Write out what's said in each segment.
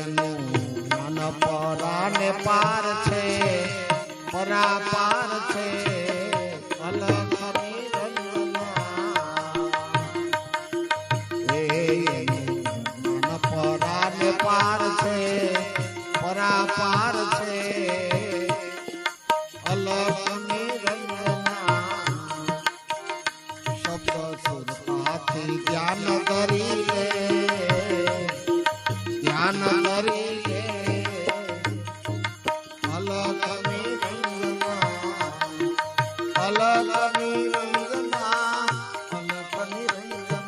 એનું મન પરાને પાર છે, પરાપાર છે, અલગ એનું મન પરાને પાર છે, પરાપાર છે, અલગ શબ્દ સુરતાથી જ્ઞાન કરી લે, જ્ઞાન કરી લે, અલગ નિરંજના, અલગ નિરંજના, અલગ નિરંજના.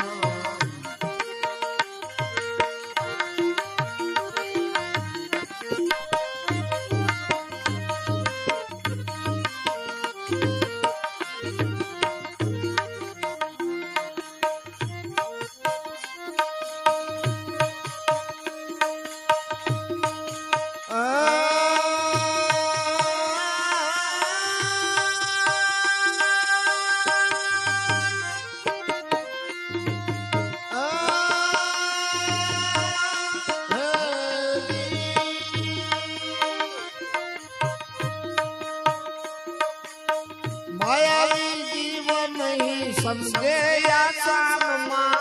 માયાવી જીવન નહીં સમજે આસાનમાં,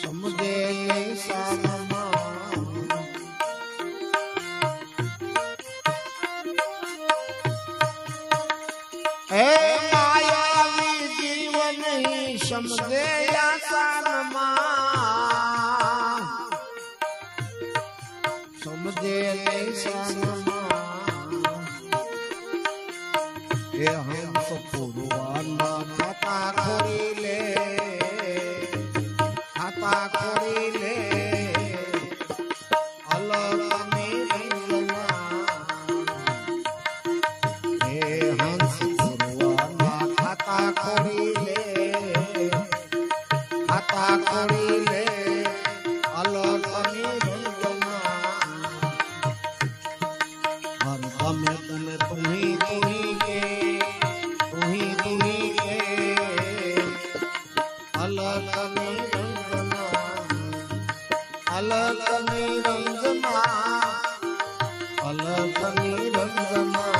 સમજે નહીં સાનમાં. હે માયાવી જીવન નહીં સમજે આસાનમાં, સમજે નહીં સાનમાં. એ હંસ પૂરવાના ખાતા ખોરી લે, ખાતા ખોરી લે, અલગ નિરંજના. એ હંસ પૂરવાના ખાતા ખોરી લે, ખાતા ખોરી લે, અલગ નિરંજના. તમે તમે તુહી તુહી કે, તુહી તુહી કે, અલગ નિરંજના, અલગ નિરંજના, અલગ નિરંજના.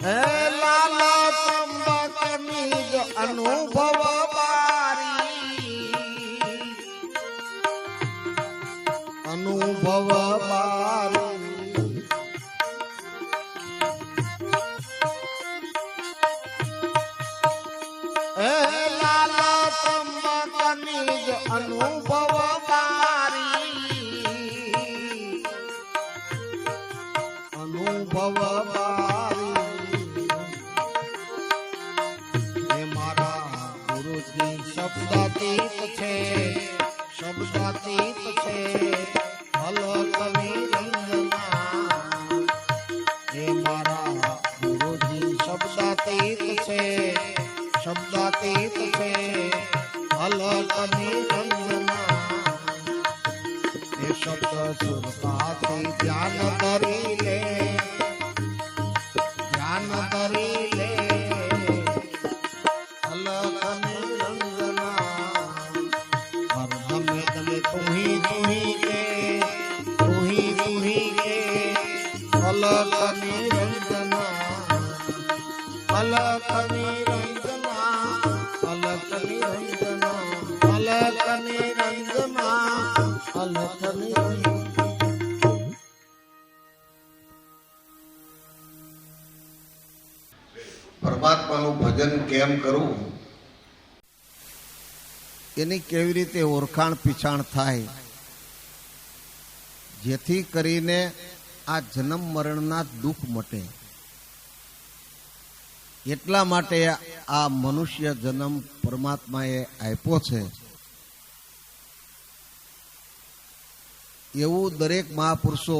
હે લાલા ત્રંબકની જ અનુભવ બારી, અનુભવ બારી. હે લાલા ત્રંબકની જ અનુભવ બારી, અનુભવ બારી. શબ્દાતીત છે, શબ્દાતીત છે, અલગ નિરંજના. એ મારા ગુરુજી શબ્દાતીત છે, શબ્દાતીત છે, અલગ નિરંજના. એ શબ્દ સુરતાથી ધ્યાન કરી લે, ધ્યાન કરી લે, અલગ તુહી તુહી કે, તુહી તુહી કે, અલગ નિરંજના, અલગ નિરંજના, અલગ નિરંજના, અલગ નિરંજના, અલગ નિરંજના. પરમાત્માનું ભજન કેમ કરવું, એની કેવી રીતે ઓળખાણ પીછાણ થાય, જેથી કરીને આ જન્મ મરણના દુઃખ મટે. એટલા માટે આ મનુષ્ય જન્મ પરમાત્માએ આપ્યો છે. એવું દરેક મહાપુરુષો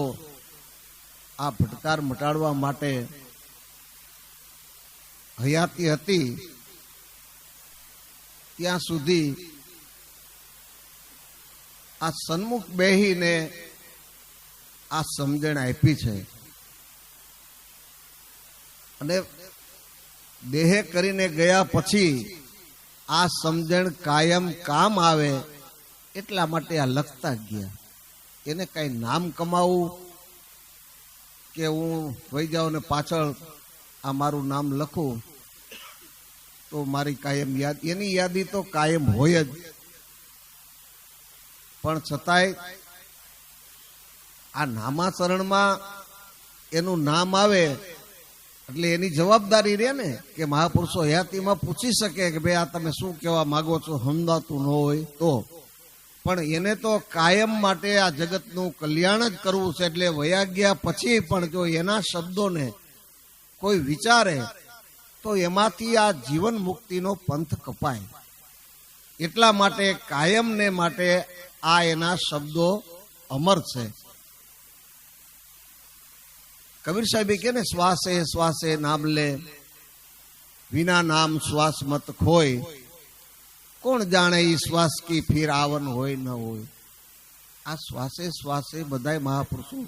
આ ભટકાર મટાડવા માટે હયાતી હતી ત્યાં સુધી આ સન્મુખ બેહીને આ સમજણ આપી છે. અને દેહે કરીને ગયા પછી આ સમજણ કાયમ કામ આવે એટલા માટે આ લખતા ગયા. એને કઈ નામ કમાવું કે હું વહી જાઉં ને પાછળ આ મારું નામ લખું તો મારી કાયમ યાદ, એની યાદી તો કાયમ હોય જ. પણ છતાંય આ નામાચરણમાં એનું નામ આવે એટલે એની જવાબદારી રહે ને કે મહાપુરુષો હયાતીમાં પૂછી શકે કે ભાઈ આ તમે શું કહેવા માંગો છો, સમજાતું ન હોય તો. પણ એને તો કાયમ માટે આ જગતનું કલ્યાણ જ કરવું છે. એટલે વયા ગયા પછી પણ જો એના શબ્દોને કોઈ વિચારે તો એમાંથી આ જીવન મુક્તિનો પંથ કપાય. એટલા માટે કાયમને માટે આ એના શબ્દો અમર છે. કબીર સાહેબે કે ને, શ્વાસે શ્વાસે નામ લે, વિના નામ શ્વાસ મત ખોય, કોણ જાણે ઈ શ્વાસ કી ફિર આવન હોય ન હોય. આ શ્વાસે શ્વાસે બધાય મહાપુરુષો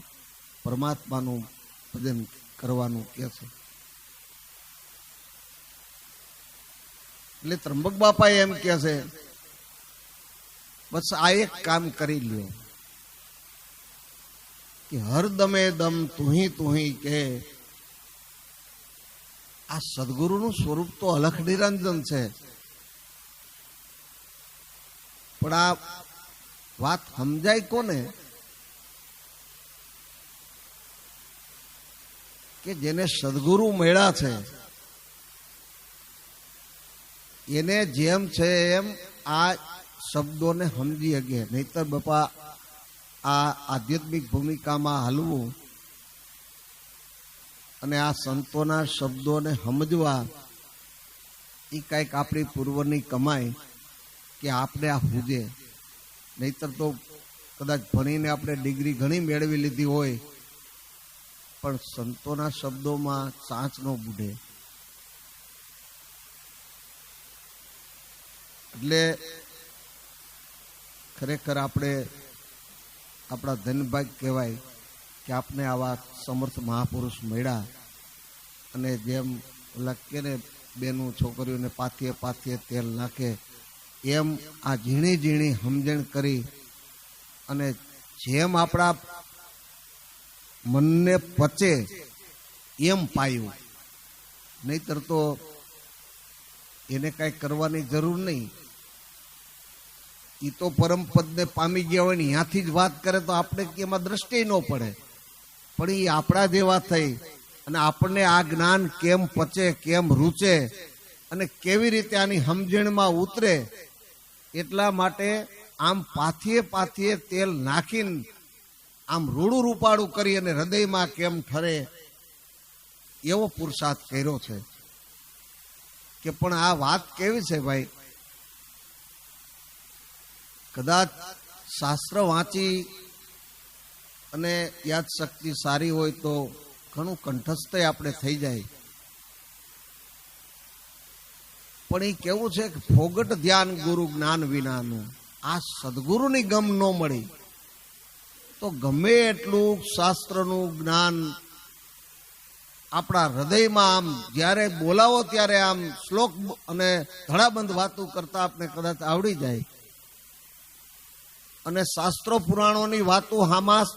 પરમાત્માનું ભજન કરવાનું કે છે. એટલે ત્રંબક બાપા એમ કે છે બસ આ એક કામ કરી લ્યો કે હર દમે દમ તુહી કે આ સદગુરુનું સ્વરૂપ તો અલખ નિરંજન છે. પણ આ વાત સમજાય કોને કે જેને સદગુરુ મળ્યા છે એને જેમ છે એમ આ શબ્દોને સમજી શકે. નહીતર બાપા આ આધ્યાત્મિક ભૂમિકામાં હાલવું અને આ સંતોના શબ્દોને સમજવા એ કંઈક આપણી પૂર્વની કમાઈ કે આપણે આ હુજે. નહીતર તો કદાચ ભણીને આપણે ડિગ્રી ઘણી મેળવી લીધી હોય પણ સંતોના શબ્દોમાં સાચ ન બુઢે. એટલે ખરેખર આપણે આપણા ધનભાગ કહેવાય કે આપણે આવા સમર્થ મહાપુરુષ મળ્યા. અને જેમ ઓલા કે ને બેનું છોકરીઓને પાથીએ પાથીએ તેલ નાખે એમ આ ઝીણી ઝીણી સમજણ કરી અને જેમ આપણા મનને પચે એમ પાયું. નહીતર તો એને કાંઈ કરવાની જરૂર નહીં. એ તો પરમપદને પામી ગયા હોય ને ત્યાંથી જ વાત કરે તો આપણે એમાં દ્રષ્ટિ ન પડે. પણ એ આપણા જેવા થઈ અને આપણને આ જ્ઞાન કેમ પચે, કેમ રૂચે અને કેવી રીતે આની સમજણમાં ઉતરે એટલા માટે આમ પાથીએ પાથીએ તેલ નાખીને આમ રૂડું રૂપાળું કરી અને હૃદયમાં કેમ ઠરે એવો પુરુષાર્થ કર્યો છે. કે પણ આ વાત કેવી છે ભાઈ, કદાચ શાસ્ત્ર વાંચી અને યાદ શક્તિ સારી હોય તો ઘણું કંઠસ્થ આપણે થઈ જાય. પણ એ કેવું છે કે ફોગટ ધ્યાન ગુરુ જ્ઞાન વિનાનું. આ સદગુરુની ગમ ન મળી તો ગમે એટલું શાસ્ત્રનું જ્ઞાન આપણા હૃદયમાં આમ જ્યારે બોલાવો ત્યારે આમ શ્લોક અને ધડાબંધ વાતો કરતા આપણે કદાચ આવડી જાય અને શાસ્ત્રો પુરાણોની વાતો હામાં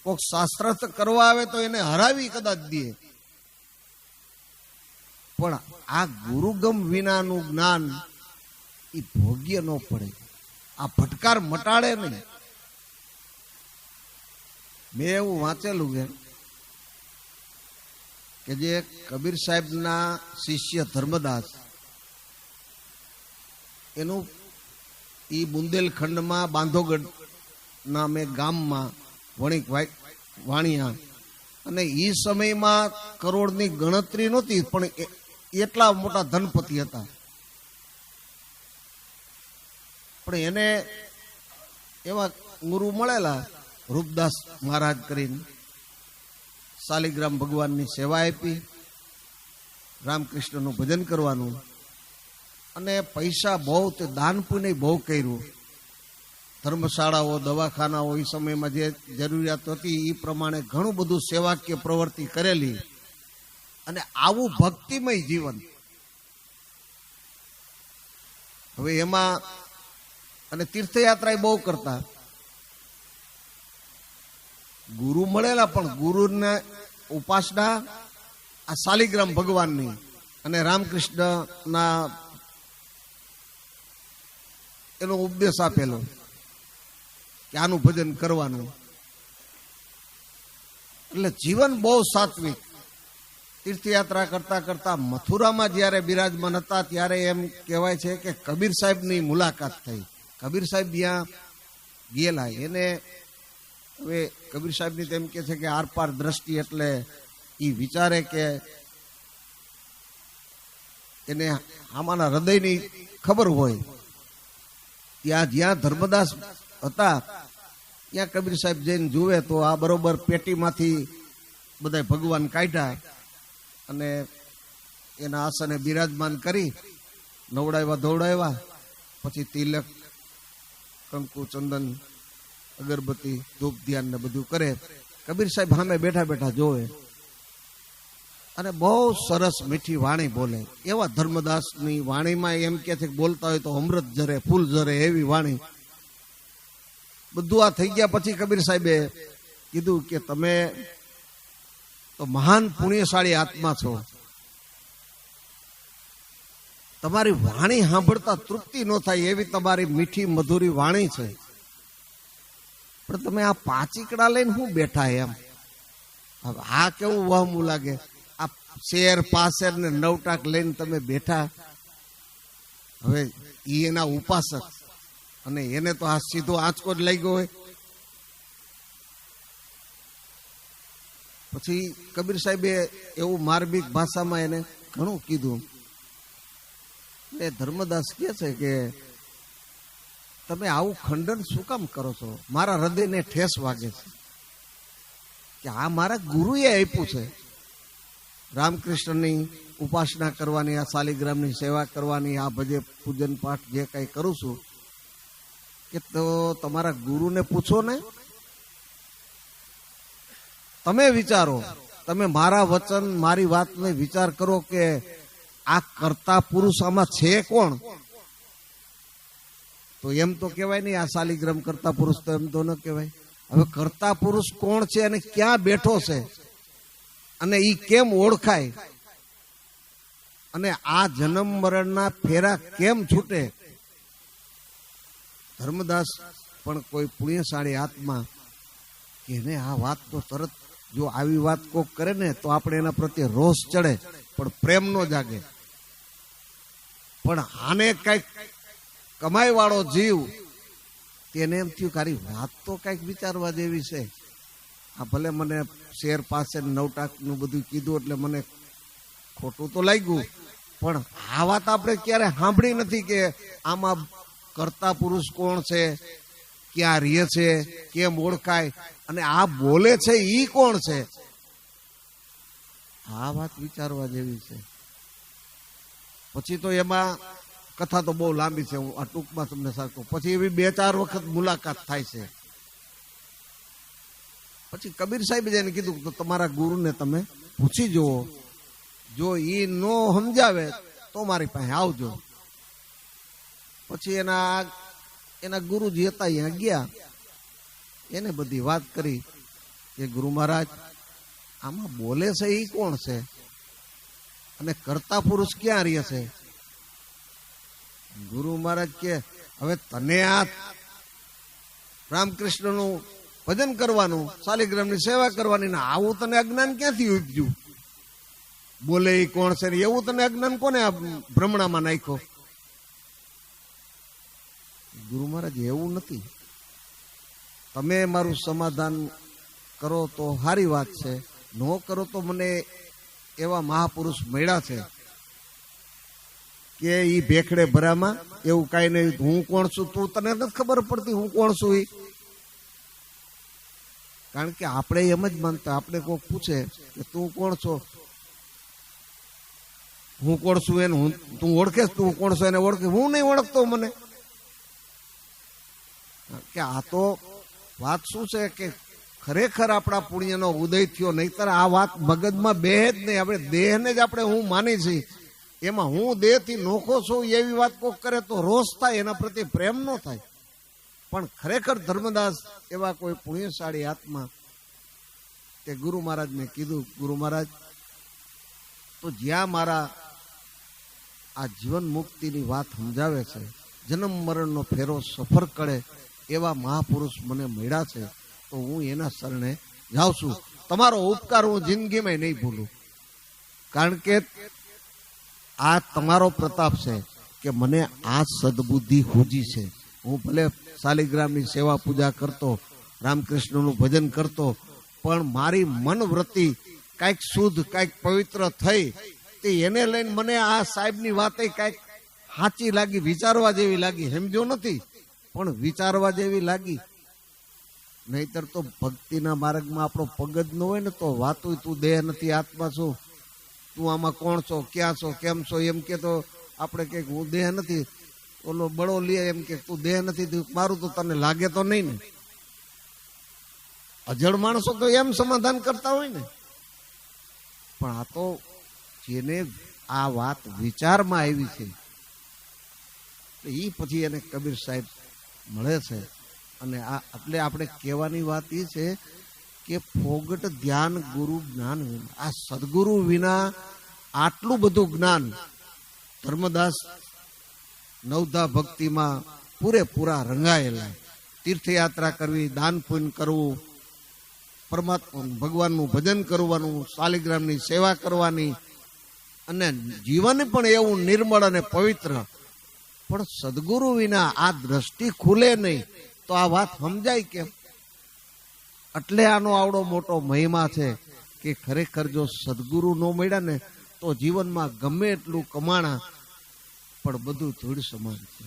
કોઈક શાસ્ત્રાર્થ કરવા આવે તો એને હરાવી કદાચ દે. પણ આ ગુરુગમ વિનાનું જ્ઞાન એ ભોગ્ય ન પડે, આ ભટકાર મટાડે નહીં. મેં એવું વાંચેલું કે જે કબીર સાહેબના શિષ્ય ધર્મદાસ એનું એ બુંદેલખંડમાં બાંધોગઢ નામે ગામમાં વણિક વાણિયા અને એ સમયમાં કરોડની ગણતરી નહોતી પણ એટલા મોટા ધનપતિ હતા. પણ એને એવા ગુરુ મળેલા રૂપદાસ મહારાજ કરીને, શાલિગ્રામ ભગવાનની સેવા આપી, રામકૃષ્ણનું ભજન કરવાનું અને પૈસા બહુ, તે દાન પુણ્ય બહુ કર્યું. ધર્મશાળાઓ, દવાખાનાઓ એ સમયમાં જે જરૂરિયાત હતી એ પ્રમાણે ઘણું બધું સેવાકીય પ્રવૃત્તિ કરેલી. અને આવું ભક્તિમય જીવન. હવે એમાં અને તીર્થયાત્રા બહુ કરતા. ગુરુ મળેલા, પણ ગુરુને ઉપાસના આ શાલિગ્રામ ભગવાનની અને રામકૃષ્ણના એનો ઉપદેશ આપેલો કે આનું ભજન કરવાનું. એટલે જીવન બહુ સાત્વિક. તીર્થયાત્રા કરતા કરતા મથુરામાં જ્યારે બિરાજમાન હતા ત્યારે એમ કહેવાય છે કે કબીર સાહેબની મુલાકાત થઈ. કબીર સાહેબ ત્યાં ગયેલા. એને હવે કબીર સાહેબની તેમ કે છે કે આરપાર દ્રષ્ટિ, એટલે એ વિચારે કે એને આમાંના હૃદયની ખબર હોય. ત્યાં જ્યાં ધર્મદાસ હતા ત્યાં કબીર સાહેબ જઈને જુએ તો આ બરોબર પેટીમાંથી બધા ભગવાન કાઢ્યા અને એના આસને બિરાજમાન કરી નવડાવ્યા ધોવડાવ્યા. પછી તિલક, કંકુ, ચંદન, અગરબત્તી, ધૂપ ધ્યાન ને બધું કરે. કબીર સાહેબ સામે બેઠા બેઠા જોવે અને બહુ સરસ મીઠી વાણી બોલે. એવા ધર્મદાસની વાણીમાં એમ કે છે કે બોલતા હોય તો અમૃત ઝરે, ફૂલ ઝરે એવી વાણી. બધું આ થઈ ગયા પછી કબીર સાહેબે કીધું કે તમે તો મહાન પુણ્યશાળી આત્મા છો. તમારી વાણી સાંભળતા તૃપ્તિ ન થાય એવી તમારી મીઠી મધુરી વાણી છે. પણ તમે આ પાંચીકડા લઈને શું બેઠા એમ? હવે આ કેવું વહમું લાગે. આ શેર પાસેર ને નવટાક લઈને તમે બેઠા. હવે ઈ એના ઉપાસક અને એને તો આ સીધો આંચકો જ લઈ ગયો હોય. પછી કબીર સાહેબે એવું માર્મિક ભાષામાં એને ઘણું કીધું. એ ધર્મદાસ કહે છે કે તમે આવું ખંડન શું કામ કરો છો? મારા હૃદયને ઠેસ વાગે છે કે આ મારા ગુરુએ આપ્યું છે. રામકૃષ્ણની ઉપાસના કરવાની, આ શાલિગ્રામની સેવા કરવાની, આ ભજે પૂજન પાઠ જે કઈ કરું છું, કે તો તમારા ગુરુને પૂછો ને. તમે વિચારો, તમે મારા વચન, મારી વાતને વિચાર કરો કે આ કરતા પુરુષ આમાં છે કોણ? તો એમ તો કહેવાય નહીં આ શાલિગ્રામ કરતા પુરુષ, તો એમ તો ન કહેવાય. હવે કરતા પુરુષ કોણ છે અને ક્યાં બેઠો છે અને ઈ કેમ ઓળખાય અને આ જન્મ મરણના ફેરા કેમ છૂટે? ધર્મદાસ પણ કોઈ પુણ્યશાળી આત્મા કે એને આ વાત તો તરત, જો આવી વાત કોક કરે ને તો આપણે એના પ્રત્યે રોષ ચડે પણ પ્રેમ નો જાગે. પણ આને કઈક કમાઈ વાળો જીવ, તેને એમ થયું કે આરી વાત તો કઈક વિચારવા જેવી છે. આ ભલે મને શેર પાસે 9 નું બધું કીધું એટલે મને ખોટું તો લાગ્યું, પણ આ વાત આપણે ક્યારે સાંભળી નથી કે આમાં કરતા પુરુષ કોણ છે, ક્યાં રહે છે, કેમ ઓળખાય અને આ બોલે છે ઈ કોણ છે. આ વાત વિચારવા જેવી છે. પછી તો એમાં કથા તો બહુ લાંબી છે, હું આ ટૂંકમાં તમને સાચું. પછી એવી 2-4 વખત મુલાકાત થાય છે. પછી કબીર સાહેબે જેને કીધું તો તમારા ગુરુને તમે પૂછી જુઓ, જો ઈ નો સમજાવે તો મારી પાસે આવજો. પછી એના ગુરુજી હતા અહીંયા ગયા, એને બધી વાત કરી કે ગુરુ મહારાજ આમાં બોલે છે ઈ કોણ છે અને કરતા પુરુષ ક્યાં રહે છે? ગુરુ મહારાજ કે હવે તને આ રામકૃષ્ણનું ભજન કરવાનું, શાલિગ્રામની સેવા કરવાની, ને આવું તને અજ્ઞાન ક્યાંથી ઉપજ્યું? બોલે ઈ કોણ છે એવું તને અજ્ઞાન કોને આ ભ્રમણામાં નાખ્યો? ગુરુ મહારાજ એવું નથી, તમે મારું સમાધાન કરો તો સારી વાત છે, ન કરો તો મને એવા મહાપુરુષ મળ્યા છે કે ઈ ભેખડે ભરામાં એવું કઈ નહીં. હું કોણ છું તું તને નથી ખબર પડતી હું કોણ છું ઈ? કારણ કે આપણે એમ જ માનતા, આપણે કોઈક પૂછે કે તું કોણ છો હું કોણ છું એને તું ઓળખેસ, તું કોણ છો એને ઓળખે, હું નહીં ઓળખતો મને. કે આ તો વાત શું છે કે ખરેખર આપણા પુણ્યનો ઉદય થયો, નહીતર આ વાત મગજમાં બેહે જ નહીં. આપણે દેહને જ આપણે હું માની છીએ, એમાં હું દેહથી નોખો છું એવી વાત કોક કરે તો રોષ થાય, એના પ્રત્યે પ્રેમ ન થાય. પણ ખરેખર ધર્મદાસ એવા કોઈ પુણ્યશાળી આત્મા તે ગુરુ મહારાજને કીધું, ગુરુ મહારાજ તો જ્યાં મારા આ જીવન મુક્તિની વાત સમજાવે છે, જન્મ મરણનો ફેરો સફર કરે એવા મહાપુરુષ મને મળ્યા છે, તો હું એના શરણે જાઉં છું. તમારો ઉપકાર હું જિંદગીમાં નહીં ભૂલું. કારણ કે આ તમારો પ્રતાપ છે કે મને આ સદબુદ્ધિ હોજી છે. હું ભલે શાલિગ્રામની સેવા પૂજા કરતો, રામકૃષ્ણનું ભજન કરતો, પણ મારી મનવૃત્તિ કાંઈક શુદ્ધ, કાંઈક પવિત્ર થઈ, તે એને લઈને મને આ સાહેબની વાતે કાંઈક સાચી લાગી, વિચારવા જેવી લાગી. સમજો નથી, પણ વિચારવા જેવી લાગી. નહીતર તો ભક્તિના માર્ગમાં આપણો પગ જ ન હોય ને તો વાતું તું દેહ નથી આત્મા છું, તું આમાં કોણ છો, ક્યાં છો, કેમ છો એમ કે તો આપણે કે હું દેહ નથી, ઓલો બળો લે એમ કે તું દેહ નથી, મારું તો તને લાગે તો નહીં ને. અજળ માણસો તો એમ સમાધાન કરતા હોય ને. પણ આ તો જેને આ વાત વિચારમાં આવી છે એ પછી એને કબીર સાહેબ મળે છે. અને આ એટલે આપણે કહેવાની વાત એ છે કે ફોગટ ધ્યાન ગુરુ જ્ઞાન વિના, આ સદગુરુ વિના આટલું બધું જ્ઞાન ધર્મદાસ નવધા ભક્તિમાં પૂરેપૂરા રંગાયેલા. તીર્થયાત્રા કરવી, દાન પુણ્ય કરવું, પરમાત્મા ભગવાનનું ભજન કરવાનું, શાલિગ્રામની સેવા કરવાની, અને જીવન પણ એવું નિર્મળ અને પવિત્ર. પણ સદગુરુ વિના આ દ્રષ્ટિ ખુલે નહીં તો આ વાત સમજાય કેમ? એટલે આનો આવડો મોટો મહિમા છે કે ખરેખર જો સદગુરુ ન મળ્યા ને તો જીવનમાં ગમે એટલું કમાણા પણ બધું ધૂળ સમાન છે.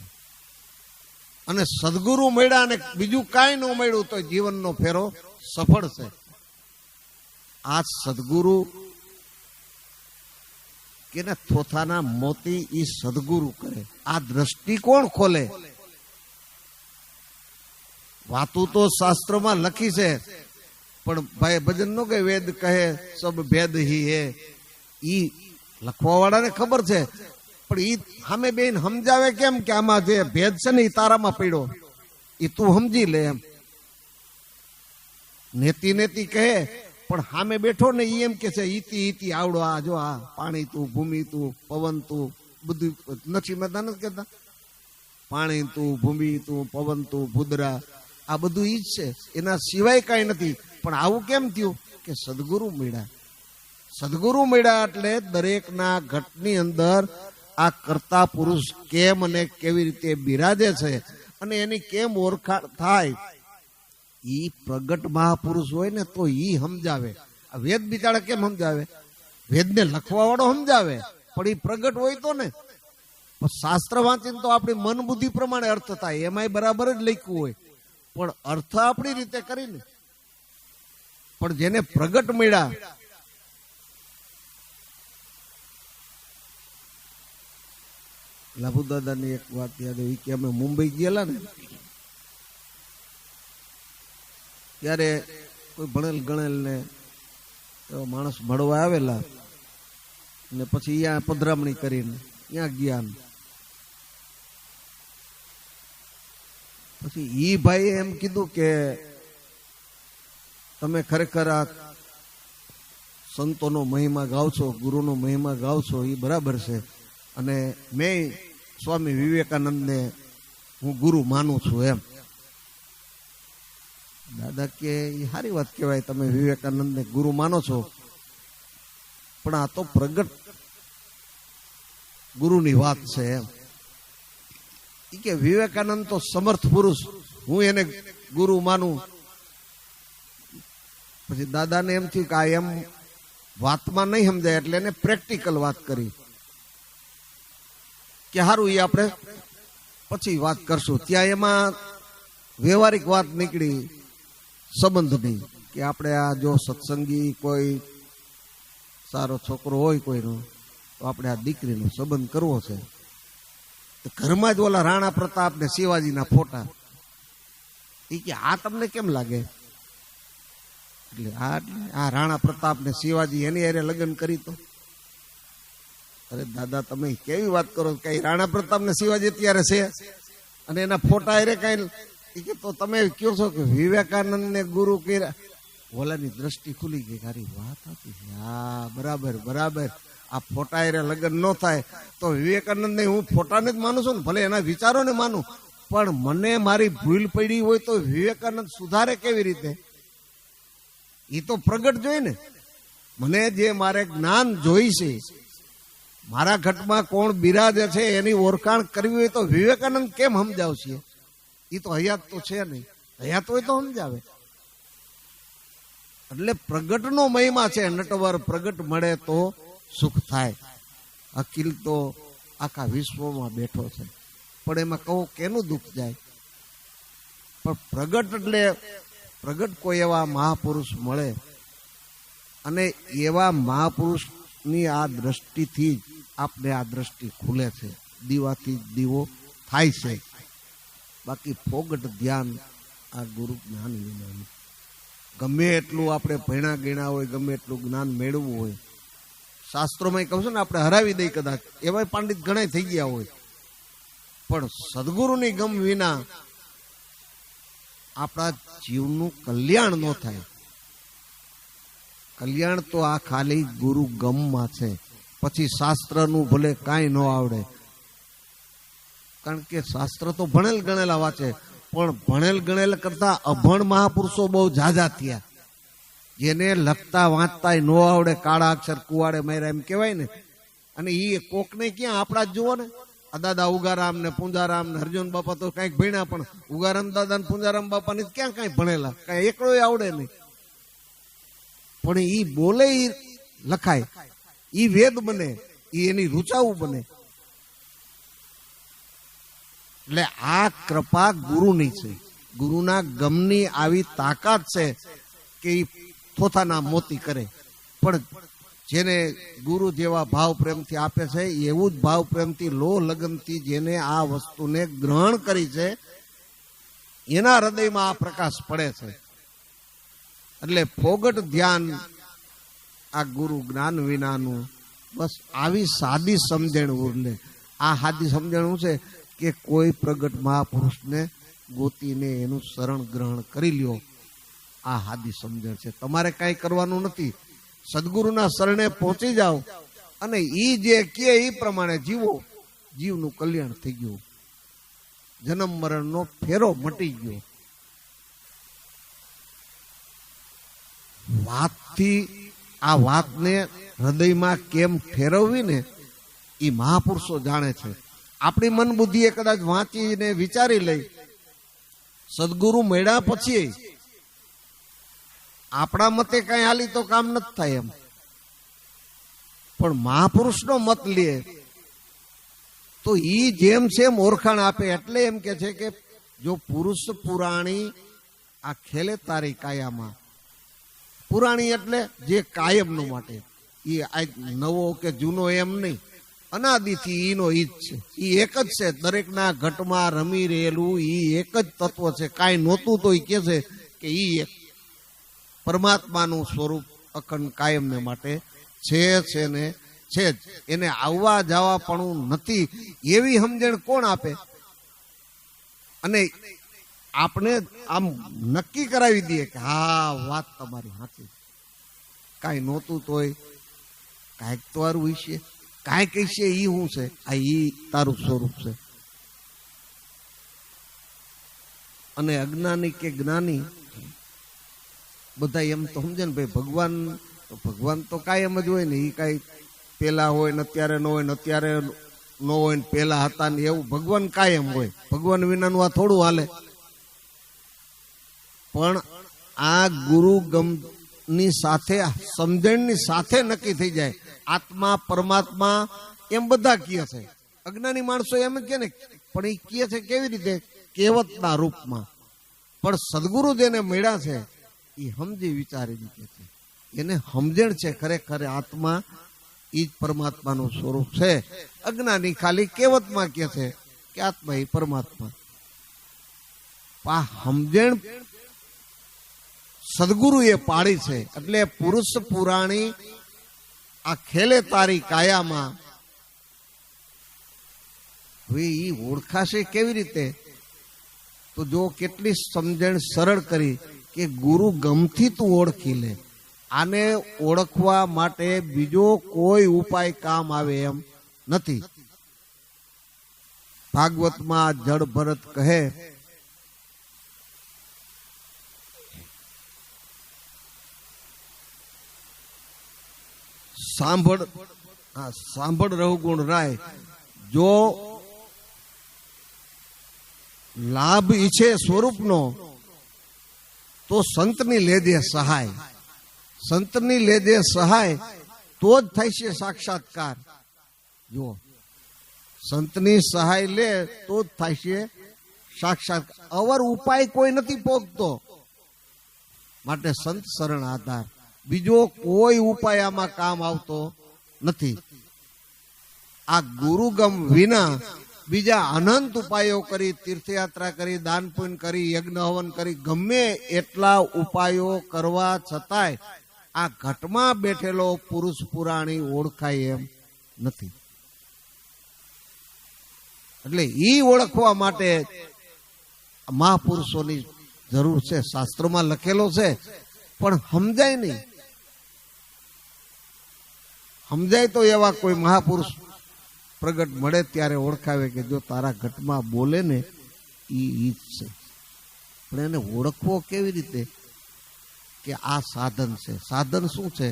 અને સદગુરુ મળ્યા અને બીજું કાંઈ ન મળ્યું તો જીવનનો ફેરો સફળ છે. આ સદગુરુ કે ને થોથાના મોતી ઈ સદગુરુ કરે. આ દ્રષ્ટિકોણ ખોલે. વાતું તો શાસ્ત્રોમાં લખી છે, પણ ભાઈ ભજન નો કે વેદ કહે સબ ભેદ હી હે, ઈ લખવા વાળાને ખબર છે, પણ ઈ સામે બેન સમજાવે કેમ કે આમાં જે ભેદ છે ને એ તારામાં પડ્યો, એ તું સમજી લે એમ. નેતી નેતી કહે પણ સામે બેઠો ને ઈ એમ કે છે ઈતી ઈતી આવડો, આ જો આ પાણી તું, ભૂમિ તું, પવન તું, બધું નથી મતા નથી કહેતા. પાણી તું, ભૂમિ તું, પવન તું, ભૂદરા, આ બધું ઈ જ છે, એના સિવાય કાંઈ નથી. પણ આવું કેમ થયું કે સદગુરુ મળ્યા. સદગુરુ મળ્યા એટલે દરેકના ઘટની અંદર આ કરતા પુરુષ કેમ અને કેવી રીતે બિરાજે છે અને એની કેમ ઓળખાણ થાય, ઈ પ્રગટ મહાપુરુષ હોય ને તો ઈ સમજાવે. આ વેદ બિચારા કેમ સમજાવે? વેદને લખવા વાળો સમજાવે, પણ ઈ પ્રગટ હોય તો ને. શાસ્ત્ર વાંચીને તો આપણી મન બુદ્ધિ પ્રમાણે અર્થ થાય, એમાંય બરાબર જ લખ્યું હોય, પણ અર્થ આપણી રીતે કરીને. પણ જેને પ્રગટ મળ્યા, લાભુ દાદાની એક વાત યાદ આવી કે અમે મુંબઈ ગયેલા ને ત્યારે કોઈ ભણેલ ગણેલ ને માણસ મળવા આવેલા, ને પછી અહીંયા પધરામણી કરીને ત્યાં ગયા. પછી ઈ ભાઈએ એમ કીધું કે તમે ખરેખર આ સંતોનો મહિમા ગાવ છો, ગુરુનો મહિમા ગાવ છો, એ બરાબર છે, અને મેં સ્વામી વિવેકાનંદને હું ગુરુ માનું છું એમ. દાદા કે એ સારી વાત કહેવાય, તમે વિવેકાનંદને ગુરુ માનો છો, પણ આ તો પ્રગટ ગુરુની વાત છે એમ. કે વિવેકાનંદ તો સમર્થ પુરુષ, હું એને ગુરુ માનું. પછી દાદાને એમ થયું કે આ એમ વાતમાં નહીં સમજાય, એટલે એને પ્રેક્ટિકલ વાત કરી કે સારું એ આપણે પછી વાત કરશું. ત્યાં એમાં વ્યવહારિક વાત નીકળી સંબંધની, કે આપણે આ જો સત્સંગી કોઈ સારો છોકરો હોય કોઈનો, તો આપણે આ દીકરીનો સંબંધ કરવો છે. તો ઘરમાં જ ઓલા રાણા પ્રતાપ ને શિવાજીના ફોટા, એ કે આ તમને કેમ લાગે? એટલે આ રાણા પ્રતાપ ને શિવાજી એની હારે લગ્ન કરી તો. અરે દાદા તમે કેવી વાત કરો, કઈ રાણા પ્રતાપ ને શિવાજી અત્યારે છે અને એના ફોટા હારે કઈ, તો તમે કયો છો કે વિવેકાનંદ ને ગુરુ કર્યા. ઓલાની દ્રષ્ટિ ખુલી ગઈ, મારી વાત હતી. હા બરાબર બરાબર, આ ફોટા હારે લગ્ન ન થાય તો વિવેકાનંદ ને હું ફોટાને જ માનું છું ને, ભલે એના વિચારોને માનું, પણ મને મારી ભૂલ પડી હોય તો વિવેકાનંદ સુધારે કેવી રીતે? એ તો પ્રગટ જોઈ ને. મને જે મારે જ્ઞાન જોઈ છે, મારા ઘટમાં કોણ બિરાજે છે એની ઓળખાણ કરવી હોય તો વિવેકાનંદ કેમ સમજાવશે? એ તો હયાત તો છે નહીં, હયાત હોય તો સમજાવે. એટલે પ્રગટનો મહિમા છે. નટવર પ્રગટ મળે તો સુખ થાય. અખિલ તો આખા વિશ્વમાં બેઠો છે, પણ એમાં કહું કેનું દુઃખ જાય? પણ પ્રગટ એટલે પ્રગટ કોઈ એવા મહાપુરુષ મળે, અને એવા મહાપુરુષની આ દ્રષ્ટિથી જ આપને આ દ્રષ્ટિ ખુલે છે, દીવાથી દીવો થાય છે. બાકી ફોગટ ધ્યાન આ ગુરુ જ્ઞાન વિનાનું. ગમે એટલું આપણે ભણ્યા ગણ્યા હોય, ગમે એટલું જ્ઞાન મેળવવું હોય, શાસ્ત્રોમાં કહું છું ને આપણે હરાવી દઈ કદાચ, એવા પંડિત ઘણા થઈ ગયા હોય, પણ સદગુરુની ગમ વિના આપણા જીવનું કલ્યાણ ન થાય. કલ્યાણ તો આ ખાલી ગુરુ ગમમાં છે. પછી શાસ્ત્રનું ભલે કાંઈ ન આવડે, કારણ કે શાસ્ત્ર તો ભણેલ ગણેલા વાંચે, પણ ભણેલ ગણેલ કરતા અભણ મહાપુરુષો બહુ ઝાઝા થયા, જેને લખતા વાંચતા ન આવડે, કાળા અક્ષર કુવાડે માર્યા એમ કહેવાય ને. અને એ કોકને ક્યાં આપણા જ જુઓ ને, આ દાદા ઉગારામ ને પૂંજારામ ને અર્જુન બાપા તો કઈક ભણ્યા, પણ ઉગારામ દાદા ને પૂંજારામ બાપા ની ક્યાં કઈ ભણેલા, કઈ એકડો આવડે નહીં. પણ ઈ બોલે ઈ લખાય, ઈ વેદ બને, ઈ એની રૂચાવું બને. એટલે આ કૃપા ગુરુની છે, ગુરુના ગમની આવી તાકાત છે કે ઈ થોથાના મોતી કરે. પણ જેને ગુરુ જેવા ભાવ પ્રેમથી આપે છે, એવું જ ભાવ પ્રેમથી લોહ લગનથી જેને આ વસ્તુને ગ્રહણ કરી છે, એના હૃદયમાં આ પ્રકાશ પડે છે. એટલે ફોગટ ધ્યાન આ ગુરુ જ્ઞાન વિનાનું. બસ આવી સાદી સમજણ ઉરલે. આ સાદી સમજણ છે કે કોઈ પ્રગટ મહાપુરુષને ગોતીને એનું શરણ ગ્રહણ કરી લ્યો. આ સાદી સમજણ છે. તમારે કાંઈ કરવાનું નથી, સદગુરુના શરણે પહોંચી જાઓ અને ઈ જે કે એ પ્રમાણે જીવો. જીવનું કલ્યાણ થઈ ગયું, જન્મ મરણનો ફેરો મટી ગયો. વાતથી આ વાતને હૃદયમાં કેમ ફેરવવી ને એ મહાપુરુષો જાણે છે. આપણી મન બુદ્ધિએ કદાચ વાંચીને વિચારી લઈ, સદગુરુ મળ્યા પછી આપણા મતે કઈ હાલી તો કામ નથી થાય એમ, પણ મહાપુરુષનો મત લે તો ઈ જેમ છે એમ ઓળખાણ આપે. એટલે એમ કે છે કે જો પુરુષ પુરાણી આ ખેલે તારી કાયામાં. પુરાણી એટલે જે કાયમનો માટે, એ આજ નવો કે જૂનો એમ નહીં, અનાદિથી ઈનો ઈ જ છે. ઈ એક જ છે, દરેકના ઘટમાં રમી રહેલું ઈ એક જ તત્વ છે. કાંઈ નહોતું તો ઈ કે છે કે ઈ એક પરમાત્માનું સ્વરૂપ અખંડ કાયમને માટે છે ને છે જ. એને આવવા જવા પણ નથી એવી સમજણ કોણ આપે? અને આપણે આમ નક્કી કરાવી દઈએ કે હા વાત તમારી સાચી, કાંઈ નહોતું તોય કાંઈક તો સારું હશે, કાંઈક હશે, ઈ શું છે? આ ઈ તારું સ્વરૂપ છે. અને અજ્ઞાની કે જ્ઞાની બધા એમ તો સમજે ને ભાઈ ભગવાન તો કાયમ જ હોય ને, એ કાંઈ પેલા હોય ને અત્યારે ન હોય ને અત્યારે ન હોય ને પેલા હતા ને એવું. ભગવાન કાયમ હોય, ભગવાન વિનાનું આ થોડું હાલે. પણ આ ગુરુ ગમની સાથે સમજણની સાથે નક્કી થઈ જાય. આત્મા પરમાત્મા એમ બધા કહે છે, અજ્ઞાની માણસો એમ જ કે ને, પણ એ કહે છે કેવી રીતે? કહેવતના રૂપમાં. પણ સદગુરુ જેને મળ્યા છે એ સમજી વિચારીને કહે છે, એને સમજણ છે ખરેખર આત્મા ઈ જ પરમાત્માનું સ્વરૂપ છે. અજ્ઞાની ખાલી કહેવતમાં કહે છે કે આત્મા એ પરમાત્મા. આ સમજણ સદગુરુએ પાડી છે. એટલે પુરુષ પુરાણી આ ખેલે તારી કાયામાં. હવે ઈ ઓળખાશે કેવી રીતે? તો જો કેટલી સમજણ સરળ કરી કે ગુરુ ગમથી તું ઓળખી લે. આને ઓળખવા માટે બીજો કોઈ ઉપાય કામ આવે એમ નથી. ભાગવતમાં જડ ભરત કહે સાંભળ રઘુગુણ રાય, જો લાભ ઈચ્છે સ્વરૂપનો તો સંતની લેજે સહાય. સંતની લેજે સહાય તો જ થાય છે સાક્ષાત્કાર. જો સંતની સહાય લે તો જ થાય છે સાક્ષાત્કાર. અવર ઉપાય કોઈ નથી પોગતો, માટે સંત શરણ આધાર. બીજો કોઈ ઉપાય આમાં કામ આવતો નથી. આ ગુરુગમ વિના બીજા અનંત ઉપાયો કરી, તીર્થયાત્રા કરી, દાન પુણ્ય કરી, યજ્ઞ હવન કરી, ગમે એટલા ઉપાયો કરવા છતાંય આ ઘટમાં બેઠેલો પુરુષ પુરાણી ઓળખાય એમ નથી. એટલે ઈ ઓળખવા માટે મહાપુરુષોની જરૂર છે. શાસ્ત્રોમાં લખેલો છે પણ સમજાય નહીં. સમજાય તો એવા કોઈ મહાપુરુષ પ્રગટ મળે ત્યારે ઓળખાવે કે જો તારા ઘટમાં બોલે ને ઈ જ છે. પણ એને ઓળખવો કેવી રીતે? કે આ સાધન છે. સાધન શું છે?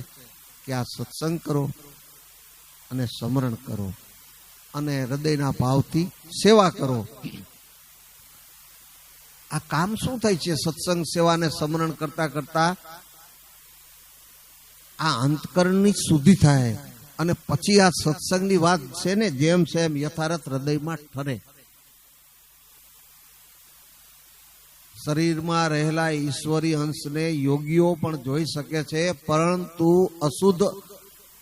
કે આ સત્સંગ કરો અને સ્મરણ કરો અને હૃદયના ભાવથી સેવા કરો. આ કામ શું થાય છે? સત્સંગ સેવા અને સ્મરણ કરતા કરતા આ અંતકરણની શુદ્ધિ થાય અને પછી આ સત્સંગની વાત છે ને જેમ છે એમ યથાર્થ હૃદયમાં ઠરે. શરીરમાં રહેલા ઈશ્વરી અંશને યોગીઓ પણ જોઈ શકે છે, પરંતુ અશુદ્ધ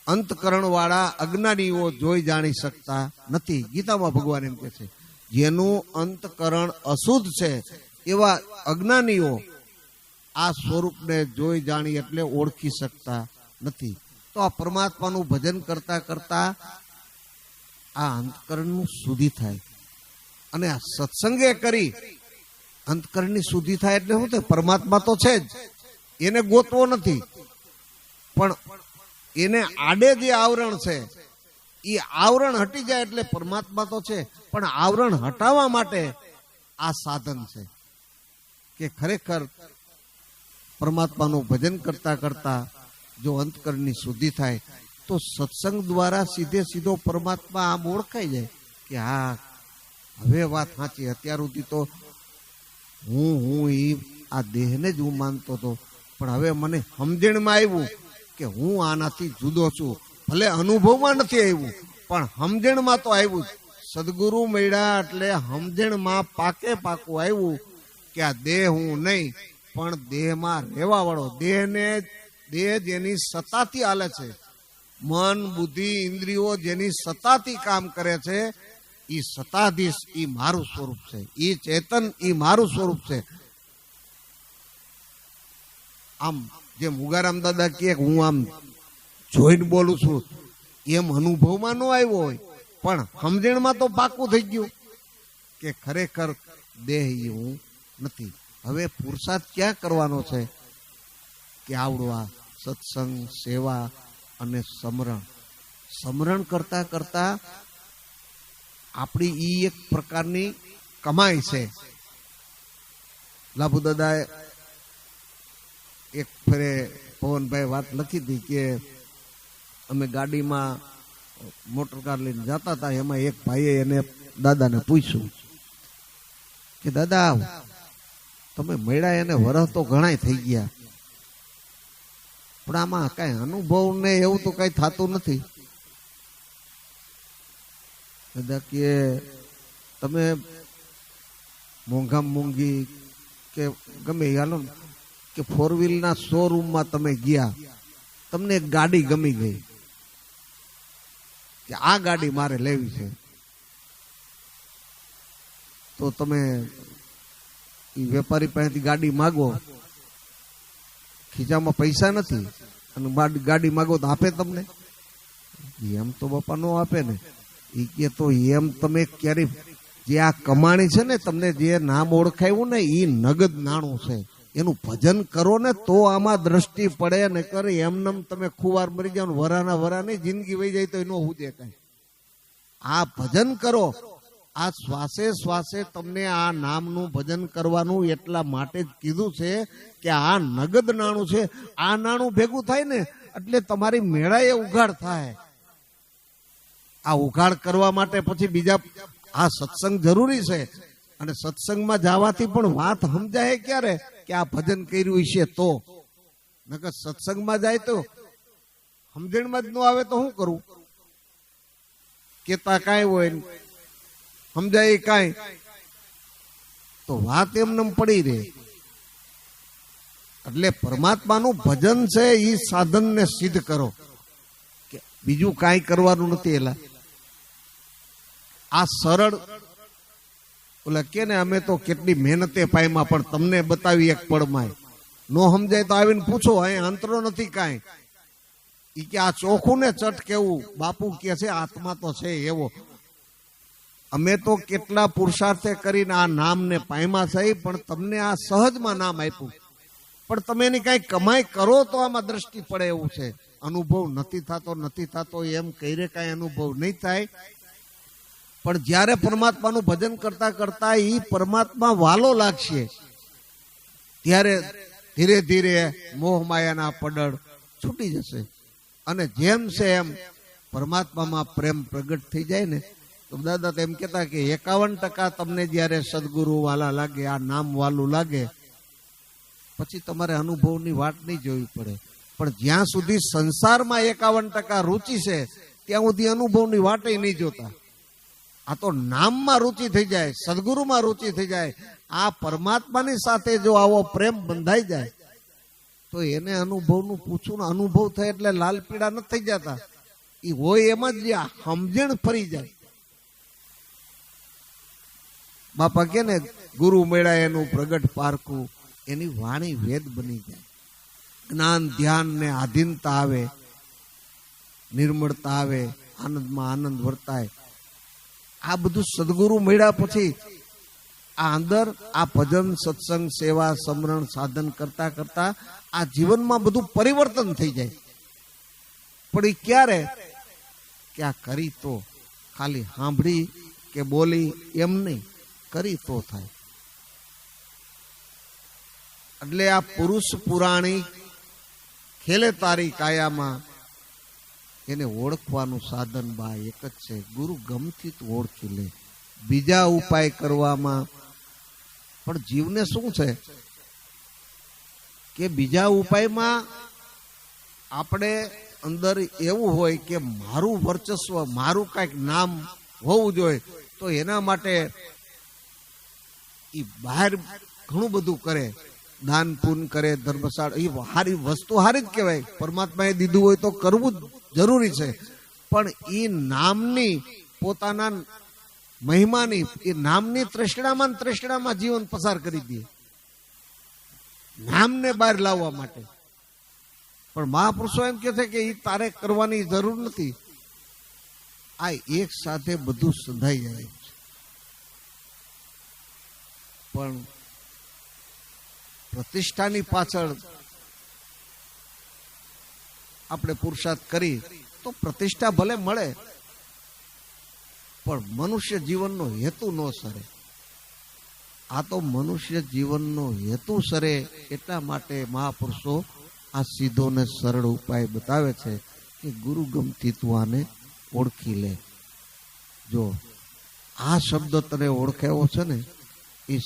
અંતકરણ વાળા અજ્ઞાનીઓ જોઈ જાણી શકતા નથી. ગીતામાં ભગવાન એમ કહે છે જેનું અંતકરણ અશુદ્ધ છે એવા અજ્ઞાનીઓ આ સ્વરૂપને જોઈ જાણી એટલે ઓળખી શકતા નથી. તો આ પરમાત્માનું ભજન કરતા કરતા આ અંતકરણનું શુદ્ધિ થાય અને આ સત્સંગે કરી અંતકરણની શુદ્ધિ થાય એટલે શું થાય? પરમાત્મા તો છે જ, એને ગોતવો નથી. પણ એને આડે જે આવરણ છે એ આવરણ હટી જાય એટલે પરમાત્મા તો છે. પણ આવરણ હટાવવા માટે આ સાધન છે કે ખરેખર પરમાત્માનું ભજન કરતા કરતા જો અંતકરણની શુદ્ધિ થાય તો સત્સંગ દ્વારા સીધે સીધો પરમાત્મા આમ ઓળખાઈ જાય કે હા હવે વાત સાચી. અત્યાર સુધી તો હું આ દેહને જ હું માનતો હતો, પણ હવે મને સમજણમાં આવ્યું કે હું આનાથી જુદો છું. ભલે અનુભવમાં નથી આવ્યું પણ સમજણમાં તો આવ્યું જ. સદગુરુ મળ્યા એટલે સમજણમાં પાકે પાકું આવ્યું કે આ દેહ હું નહીં પણ દેહમાં રહેવા વાળો. દેહ જેની સત્તાથી હાલે છે, મન બુદ્ધિ ઇન્દ્રિયો જેની સત્તાથી કામ કરે છે, એ સત્તાધીશ એ મારું સ્વરૂપ છે, એ ચેતન એ મારું સ્વરૂપ છે. આમ જેમ ઉગારામ દાદા કહે હું આમ જોઈને બોલું છું એમ અનુભવમાં ન આવ્યો હોય પણ સમજણમાં તો પાકું થઈ ગયું કે ખરેખર દેહ એ હું નથી. હવે પુરુષાર્થ ક્યાં કરવાનો છે? કે આવડું આ સત્સંગ સેવા અને સમરણ કરતા કરતા આપણી ઈ એક પ્રકારની કમાઈ છે. લાભુ દાદાએ એક ફેરે પવનભાઈ વાત લખી હતી કે અમે ગાડીમાં મોટર કાર લઈને જતા હતા, એમાં એક ભાઈએ એને દાદાને પૂછ્યું કે દાદા તમે મળ્યા એને વરસ તો ઘણાય થઈ ગયા, પણ આમાં કઈ અનુભવ ને એવું તો કઈ થતું નથી. દાદા કે તમે મોંઘી કે ગમે હાલો કે 4 વ્હીલના શોરૂમમાં તમે ગયા, તમને એક ગાડી ગમી ગઈ, કે આ ગાડી મારે લેવી છે, તો તમે એ વેપારી પાસેથી ગાડી માગો, ખીચામાં પૈસા નથી અને ગાડી માગો તો આપે તમને? એમ તો બાપા નો આપે ને. એ કે તો એમ તમે ક્યારે જે આ કમાણી છે ને, તમને જે નામ ઓળખાયું ને, એ નગદ નાણું છે, એનું ભજન કરો ને તો આમાં દ્રષ્ટિ પડે ને કરે. એમનેમ તમે ખુવાર મરી જાવ વરાના વરાની જિંદગી વહી જાય તો એનો હુજે કઈ. આ ભજન કરો, આ શ્વાસે શ્વાસે તમને આ નામનું ભજન કરવાનું એટલા માટે જ કીધું છે કે આ નગદ નાણું છે. આ નાણું ભેગું થાય ને એટલે તમારી મેળાએ ઉઘાડ થાય. આ ઉઘાડ કરવા માટે પછી બીજા આ સત્સંગ જરૂરી છે, અને સત્સંગમાં જવાથી પણ વાત સમજાય ક્યારે કે આ ભજન કર્યું છે તો. નકર સત્સંગમાં જાય તો સમજણમાં જ ન આવે તો શું કરું? કેતા કાંઈ હોય સમજાય કાંઈ, તો વાત એમને પડી રહે. એટલે પરમાત્માનું ભજન છે એ સાધનને સિદ્ધ કરો, કે બીજું કાંઈ કરવાનું નથી. એલા આ સરળ ઓલા કે ને અમે તો કેટલી મહેનતે પાયમાં, પણ તમને બતાવી એક પળમાં. નો સમજાય તો આવીને પૂછો, અહીંયા અંતરો નથી કાંઈ. ઈ કે આ ચોખ્ખું ને ચટ કેવું બાપુ કે છે આત્મા તો છે એવો. અમે તો કેટલા પુરુષાર્થે કરીને આ નામને પાયમાં છે, પણ તમને આ સહજમાં નામ આપ્યું. પણ તમે એની કઈ કમાઈ કરો તો આમાં દ્રષ્ટિ પડે એવું છે. અનુભવ નથી થતો એમ કહીને કઈ અનુભવ નહીં થાય. પણ જ્યારે પરમાત્માનું ભજન કરતા કરતા એ પરમાત્મા વાલો લાગશે, ત્યારે ધીરે ધીરે મોહ માયાના પડળ છૂટી જશે. અને જેમ છે એમ પરમાત્મામાં પ્રેમ પ્રગટ થઈ જાય ને, તો દાદા એમ કહેતા કે 51% તમને જ્યારે સદગુરુ વાલા લાગે, આ નામ વાલું લાગે, પછી તમારે અનુભવની વાત નહીં જોવી પડે. પણ જ્યાં સુધી સંસારમાં 51% રુચિ છે, ત્યાં સુધી અનુભવની વાટે નહીં જોતા. આ તો નામમાં રુચિ થઈ જાય, સદગુરુમાં રુચિ થઈ જાય, આ પરમાત્માની સાથે જો આવો પ્રેમ બંધાઈ જાય, તો એને અનુભવનું પૂછવું ને, અનુભવ થાય એટલે લાલ પીળા નથી થઈ જતા. એ હોય એમ જ સમજણ ફરી જાય. બાપા કે ને ગુરુ મેળા એનું પ્રગટ પારખું, એની વાણી વેદ બની જાય. જ્ઞાન ધ્યાન ને આધીનતા આવે, નિર્મળતા આવે, આનંદમાં આનંદ વર્તાય. આ બધું સદગુરુ મળ્યા પછી આ અંદર આ ભજન સત્સંગ સેવા સમરણ સાધન કરતા કરતા આ જીવનમાં બધું પરિવર્તન થઈ જાય. પણ એ ક્યારે કે આ કરી તો, ખાલી સાંભળી કે બોલી એમ નહીં, કરી તો થાય. એટલે આ પુરુષ પુરાણી ખેલે તારી કાયામાં, એને ઓળખવાનું સાધન બા એક જ છે, ગુરુ ગમથી તું ઓળખી લે. બીજા ઉપાય કરવામાં પણ જીવને શું છે કે બીજા ઉપાયમાં આપણે અંદર એવું હોય કે મારું વર્ચસ્વ, મારું કાંઈક નામ હોવું જોઈએ, તો એના માટે એ બહાર ઘણું બધું કરે, દાન પૂન કરે, ધર્મશાળા, એ સારી વસ્તુ સારી જ કહેવાય. પરમાત્માએ દીધું હોય તો કરવું જ જરૂરી છે. પણ એ નામની પોતાના મહિમાની એ નામની તૃષ્ણામાં જીવન પસાર કરી દે, નામને બહાર લાવવા માટે. પણ મહાપુરુષો એમ કે છે કે એ તારે કરવાની જરૂર નથી. આ એક સાથે બધું સંધાઈ જાય છે. પણ પ્રતિષ્ઠાની પાછળ આપણે પુરુષાર્થ કરી તો પ્રતિષ્ઠા ભલે મળે, પણ મનુષ્ય જીવનનો હેતુ ન સરે. આ તો મનુષ્ય જીવનનો હેતુ સરે એટલા માટે મહાપુરુષો આ સીધો ને સરળ ઉપાય બતાવે છે કે ગુરુ ગમથી તું આને ઓળખી લે. જો આ શબ્દ તને ઓળખાયો છે ને, એ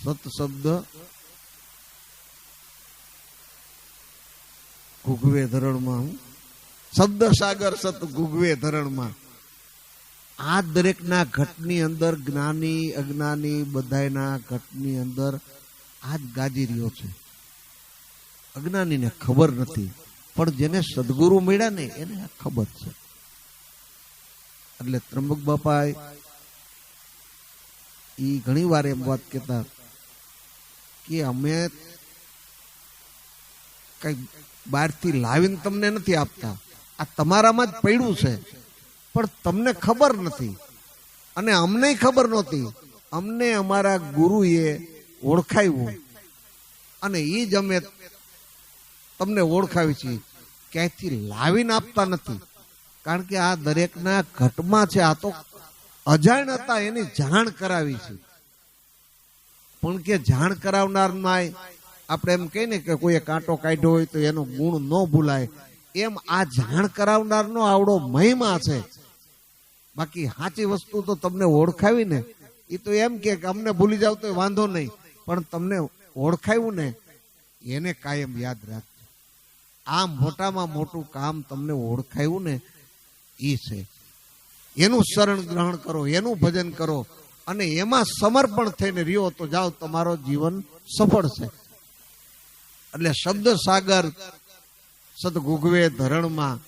સત શબ્દ ગુગવે ધરણમાં, શબ્દ સાગર સત ગુગવે ધરણમાં. આ દરેકના ઘટની અંદર, જ્ઞાની અજ્ઞાની બધાયના ઘટની અંદર આ જ ગાજી રહ્યો છે. અજ્ઞાનીને ખબર નથી, પણ જેને સદગુરુ મળ્યા ને એને આ ખબર છે. એટલે ત્રંબક બાપા એ ઘણી વાર એમ વાત કહેતા કે અમે કઈ બહારથી લાવીને તમને નથી આપતા, આ તમારામાં જ પડ્યું છે, પણ તમને ખબર નથી અને અમને ખબર નહોતી. અમને અમારા ગુરુએ ઓળખાવ્યું અને એ જ અમે તમને ઓળખાવી છીએ. ક્યાંયથી લાવીને આપતા નથી, કારણ કે આ દરેકના ઘટમાં છે. આ તો અજાણ હતા એની જાણ કરાવી છે. પણ કે જાણ કરાવનારમાં આપણે એમ કહીએ ને કે કોઈએ કાંટો કાઢ્યો હોય તો એનો ગુણ ન ભૂલાય, એમ આ જાણ કરાવનારનો આવડો મહિમા છે. બાકી સાચી વસ્તુ તો તમને ઓળખાવી ને એ તો એમ કે અમને ભૂલી જાવ તો વાંધો નહીં, પણ તમને ઓળખાવ્યું ને એને કાયમ યાદ રાખજો. આ મોટામાં મોટું કામ તમને ઓળખાયું ને એ છે. એનું શરણ ગ્રહણ કરો, એનું ભજન કરો અને એમાં સમર્પણ થઈને રહ્યો તો જાઓ, તમારો જીવન સફળ છે. એટલે શબ્દ સાગર સદગુગવે ધરણમાં,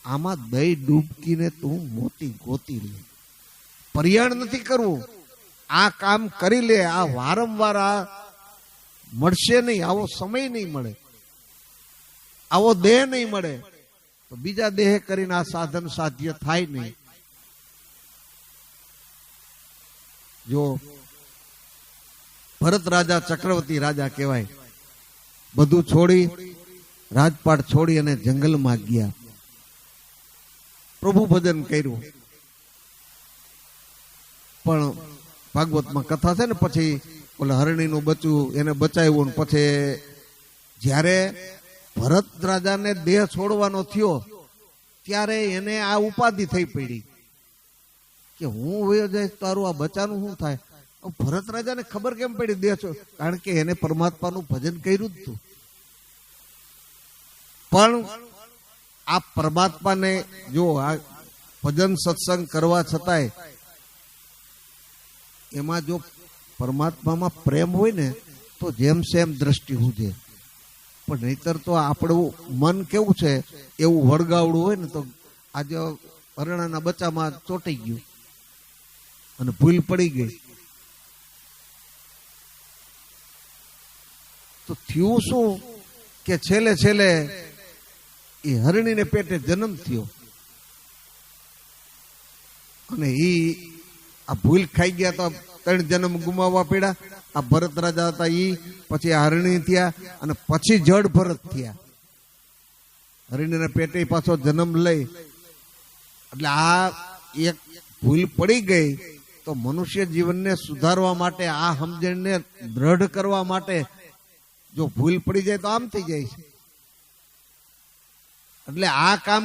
આમાં દઈ ડૂબકીને તું મોતી ગોતી લે. પર્યાણ નથી કરવું, આ કામ કરી લે. આ વારંવાર આ મળશે નહીં, આવો સમય નહીં મળે, આવો દેહ નહીં મળે, તો બીજા દેહ કરીને આ સાધન સાધ્ય થાય નહીં. જો ભરત રાજા ચક્રવર્તી રાજા કહેવાય, બધું છોડી રાજપાટ છોડી અને જંગલમાં ગયા, પ્રભુ ભજન કર્યું. પણ ભાગવતમાં કથા છે ને, પછી ઓલા હરણીનું બચ્ચું એને બચાવ્યું. પછી જ્યારે ભરત રાજાને દેહ છોડવાનો થયો ત્યારે એને આ ઉપાધિ થઈ પડી કે હું વયો જાય તારું આ બચ્ચાનું શું થાય. ભરત રાજાને ખબર કેમ પડી દેહ છો? કારણ કે એને પરમાત્માનું ભજન કર્યું જ હતું. પણ આ પરમાત્માને જો આ ભજન સત્સંગ કરવા છતાંય એમાં જો પરમાત્મામાં પ્રેમ હોય ને તો જેમ સેમ દ્રષ્ટિ હુજે. પણ નહીતર તો આપણું મન કેવું છે, એવું વળગાવડું હોય ને તો આજે હરણાના બચ્ચામાં ચોંટી ગયું અને ભૂલ પડી ગઈ. તો થયું શું કે છેલ્લે છેલ્લે એ હરણીને પેટે જન્મ થયો અને એ આ ભૂલ ખાઈ ગયા તો 3 જન્મ ગુમાવવા પડ્યા. આ ભરત રાજા હતા ઈ, પછી આ હરણી થયા અને પછી જડ ભરત થયા. હરણીના પેટે પાછો જન્મ લઈ. એટલે આ એક ભૂલ પડી ગઈ. તો મનુષ્ય જીવનને સુધારવા માટે, આ સમજણને દ્રઢ કરવા માટે જો ભૂલ પડી જાય તો આમ થઈ જાય છે. એટલે આ કામ